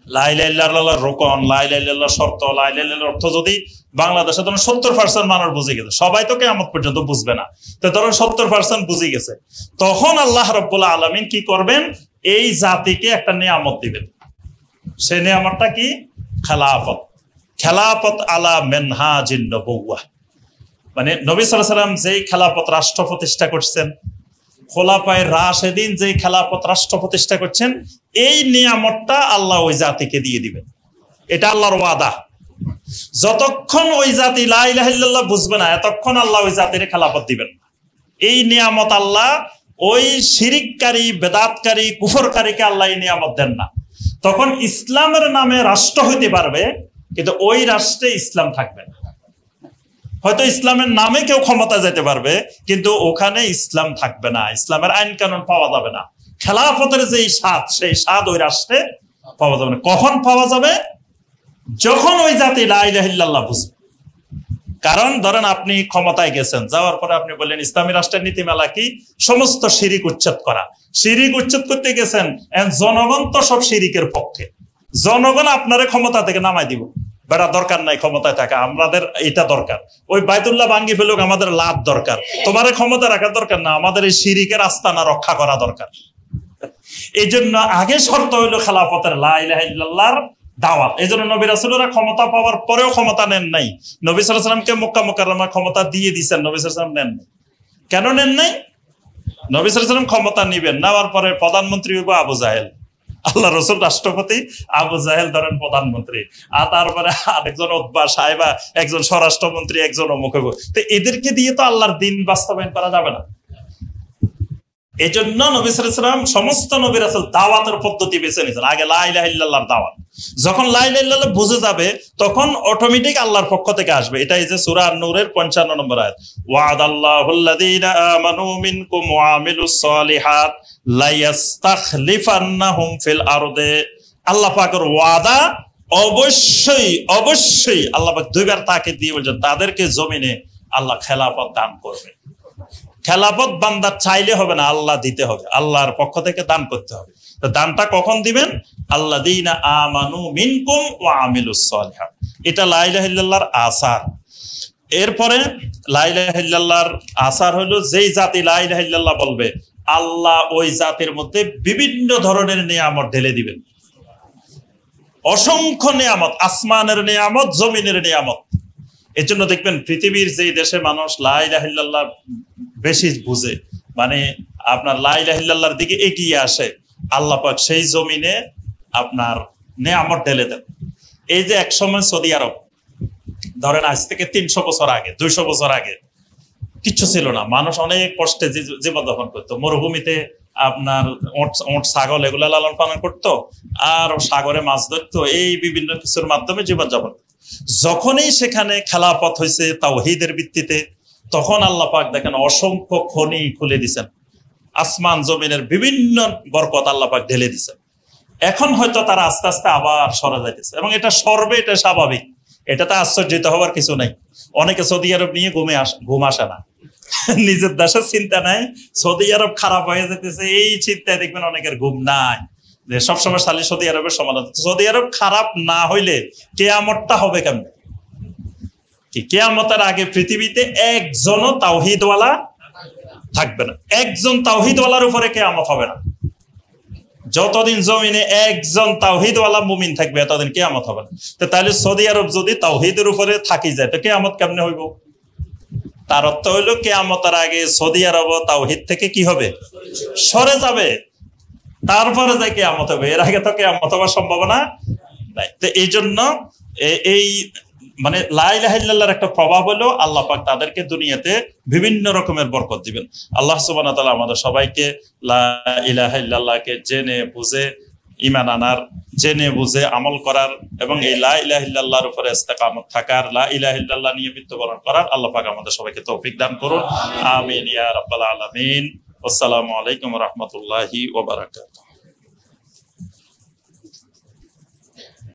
লা ইলাহা ইল্লাল্লাহর রোকন, লা ইলাহা ইল্লাল্লাহর শর্ত, লা ইলাহা ইল্লাল্লাহর অর্থ যদি বাংলাদেশে ধরুন 70% মানুষ বুঝে গেছে, সবাই তো কিয়ামত পর্যন্ত বুঝবে না, তো ধরুন 70% বুঝে গেছে, তখন আল্লাহ রাব্বুল আলামিন কি করবেন, এই জাতিকে একটা নিয়ামত দিবেন। সেই নিয়ামতটা কি? খেলাফত। খেলাফত আলা মিনহাজিন নবুওয়াহ, মানে নবী সাল্লাল্লাহু আলাইহি ওয়াসাল্লাম যেই খেলাফত রাষ্ট্র প্রতিষ্ঠা করছেন, খোলাফায়ে রাশেদিন যেই খেলাফত রাষ্ট্র প্রতিষ্ঠা করছেন, এই নিয়ামতটা আল্লাহ ওই জাতিকে দিয়ে দিবেন। এটা আল্লাহর ওয়াদা। যতক্ষণ ওই জাতি লা ইলাহা ইল্লাল্লাহ বুঝবে না, এতক্ষণ আল্লাহ ওই জাতির খেলাফত দিবেন। এই নিয়ামত আল্লাহ ওই শিরিককারী, বেদাতকারী, কুফরকারীকে আল্লাহ এই নিয়ামত দেন না। তখন ইসলামের নামে রাষ্ট্র হইতে পারবে, কিন্তু ওই রাষ্ট্রে ইসলাম থাকবে না। হয়তো ইসলামের নামে কেউ ক্ষমতা যেতে পারবে, কিন্তু ওখানে ইসলাম থাকবে না, ইসলামের আইন কানুন পাওয়া যাবে না। খেলাফতের যেই স্বাদ, সেই স্বাদ ওই রাষ্ট্রে পাওয়া যাবে না। কখন পাওয়া যাবে? যখন ওই জাতি লা ইলাহা ইল্লাল্লাহ বুঝবে। কারণ ধরেন আপনি ক্ষমতায় গেছেন, যাওয়ার পরে আপনি বললেন ইসলামী রাষ্ট্রের নীতিমালা কি? সমস্ত শিরিক উচ্ছেদ করা। শিরিক উচ্ছেদ করতে গেছেন, জনগণ তো সব শিরিকের পক্ষে, জনগণ আপনারে ক্ষমতা থেকে নামাই দিব, বেড়া দরকার নাই ক্ষমতায় থাকা, আমাদের এটা দরকার, ওই বাইতুল্লাহ ভাঙ্গি ফেলুক, আমাদের লাভ দরকার, তোমার ক্ষমতা রাখার দরকার না, আমাদের এই শিরিকের আস্তানা রক্ষা করা দরকার। এই জন্য আগে শর্ত হইলো খেলাফতের, লা ইলাহা ইল্লাল্লাহর দাওয়াত। এই জন্য নবী রাসূলরা ক্ষমতা পাওয়ার পরেও ক্ষমতা নেন নাই। নবী সাল্লাল্লাহু আলাইহি ওয়াসাল্লামকে মক্কা মুকাররমা ক্ষমতা দিয়ে দিয়েছেন, নবী সাল্লাল্লাহু আলাইহি ওয়াসাল্লাম নেন নাই। কেন নেন নাই? নবী সাল্লাল্লাহু আলাইহি ওয়াসাল্লাম ক্ষমতা নিবেন, নেওয়ার পরে প্রধানমন্ত্রী হইব আবু জাহেল, আল্লাহ রসুল রাষ্ট্রপতি, আবু জাহেল ধরেন প্রধানমন্ত্রী, আর তারপরে আরেকজন উতবা সাহেবা, একজন স্বরাষ্ট্রমন্ত্রী, একজন অমুক। তো এদেরকে দিয়ে তো আল্লাহর দিন বাস্তবায়ন করা যাবে না। এই জন্য নবী সাল্লাল্লাহু আলাইহি ওয়াসাল্লাম সমস্ত নবী রাসূল দাওয়াতের পদ্ধতি বেছে নিয়েছেন। আগে লা ইলাহা ইল্লাল্লাহর দাওয়াত, যখন লা ইলাহা ইল্লাল্লাহ বুঝে যাবে, তখন অটোমেটিক আল্লাহর পক্ষ থেকে আসবে। এটা এই যে সূরা নূরের 55 নম্বর আয়াত, ওয়াদাল্লাহুল্লাযীনা আমানু মিনকুম ওয়া আমিলুস সালিহাত লা ইস্তাখলিফান্নাহুম ফিল আরদে। আল্লাহ পাকের ওয়াদা, অবশ্যই অবশ্যই আল্লাহ পাক দুইবার তাকিদ দিয়ে বলেছেন, তাদেরকে জমিনে আল্লাহ খেলাফত দান করবে। খেলাফত বান্দা চাইলে হবে না, আল্লাহ দিতে হবে, আল্লাহর পক্ষ থেকে দান করতে হবে। তো দানটা কখন দিবেন? আল্লাযীনা আমানু মিনকুম ওয়া আমিলুস সালিহাত। এটা লা ইলাহা ইল্লাল্লাহর আসার। এরপরে লা ইলাহা ইল্লাল্লাহর আসার হলো, যেই জাতি লা ইলাহা ইল্লাল্লাহ বলবে, আল্লাহ ওই জাতির মধ্যে বিভিন্ন ধরনের নিয়ামত ঢেলে দিবেন। অসংখ্য নিয়ামত, আসমানের নিয়ামত, জমিনের নিয়ামত। এর জন্য দেখবেন পৃথিবীর যেই দেশে মানুষ লা ইলাহা ইল্লাল্লাহ বেশি বুঝে, মানে আপনার লা ইলাহা ইল্লাল্লাহর দিকে এগিয়ে আসে, আল্লাহ পাক সেই জমিনে আপনার নিয়ামত ঢেলে দেন। এই যে একসময় সৌদি আরব, ধরেন আজ থেকে 300 বছর আগে, 200 বছর আগে কিচ্ছু ছিল না, মানুষ অনেক কষ্টে জীবনযাপন করতো। মরুভূমিতে আপনার ওট ছাগল এগুলা লালন পালন করতো, আর সাগরে মাছ ধরতো, এই বিভিন্ন কিছুর মাধ্যমে জীবনযাপন। যখনই সেখানে খেলাফত হয়েছে তাওহীদের ভিত্তিতে, তখন আল্লাহ পাক দেখেন অসংখ্য খনি খুলে দিছেন, আসমান জমিনের বিভিন্ন বরকত আল্লাহ পাক ঢেলে দিছেন। এখন হয়তো তারা আস্তে আস্তে আবার সরে যাইতেছে, এবং এটা সরবে, এটা স্বাভাবিক, এটাতে আশ্চর্যিত হওয়ার কিছু নাই। অনেকে সৌদি আরব নিয়ে ঘুম আসে না, নিজের দেশের চিন্তা নাই, সৌদি আরব খারাপ হয়ে যেতেছে এই চিন্তায় দেখবেন অনেকের ঘুম নাই, যে সবসময় খালি সৌদি আরবের সমালোচনা। সৌদি আরব খারাপ না হইলে কিয়ামতটা হবে কেমন? কি কিয়ামতের আগে পৃথিবীতে একজনও তাওহীদওয়ালা থাকবে না, একজন তাওহীদওয়ালার উপরে কিয়ামত হবে না। যতদিন জমিনে একজন তাওহীদওয়ালা মুমিন থাকবে, ততদিন কিয়ামত হবে না। তো তাহলে সৌদি আরব যদি তাওহীদের উপরে থাকি যায়, তো কিয়ামত কেমনে হইব? তার অর্থ হইল কিয়ামতের আগে সৌদি আরব তাওহীদ থেকে কি হবে? সরে যাবে, তারপরে যাই কিয়ামত হবে। এর আগে তো কিয়ামত হওয়ার সম্ভাবনা নাই। তো এই জন্য এই মানে লা ইলাহা ইল্লাল্লাহর একটা প্রভাব হলো, আল্লাহ পাক তাদেরকে দুনিয়াতে বিভিন্ন রকমের বরকত দিবেন। আল্লাহ সুবহানাহু ওয়া তাআলা আমাদের সবাইকে লা ইলাহা ইল্লাল্লাহকে জেনে বুঝে ঈমান আনার, জেনে বুঝে আমল করার, এবং এই লা ইলাহা ইল্লাল্লাহর উপরে ইস্তেকামত থাকার, লা ইলাহা ইল্লাল্লাহ নিয়ে মৃত্যুবরণ করার আল্লাহ পাক আমাদের সবাইকে তৌফিক দান করুন। আমিন ইয়া রাব্বাল আলামিন। আসসালামু আলাইকুম রহমতুল্লাহি ওয়া বারাকাতুহু।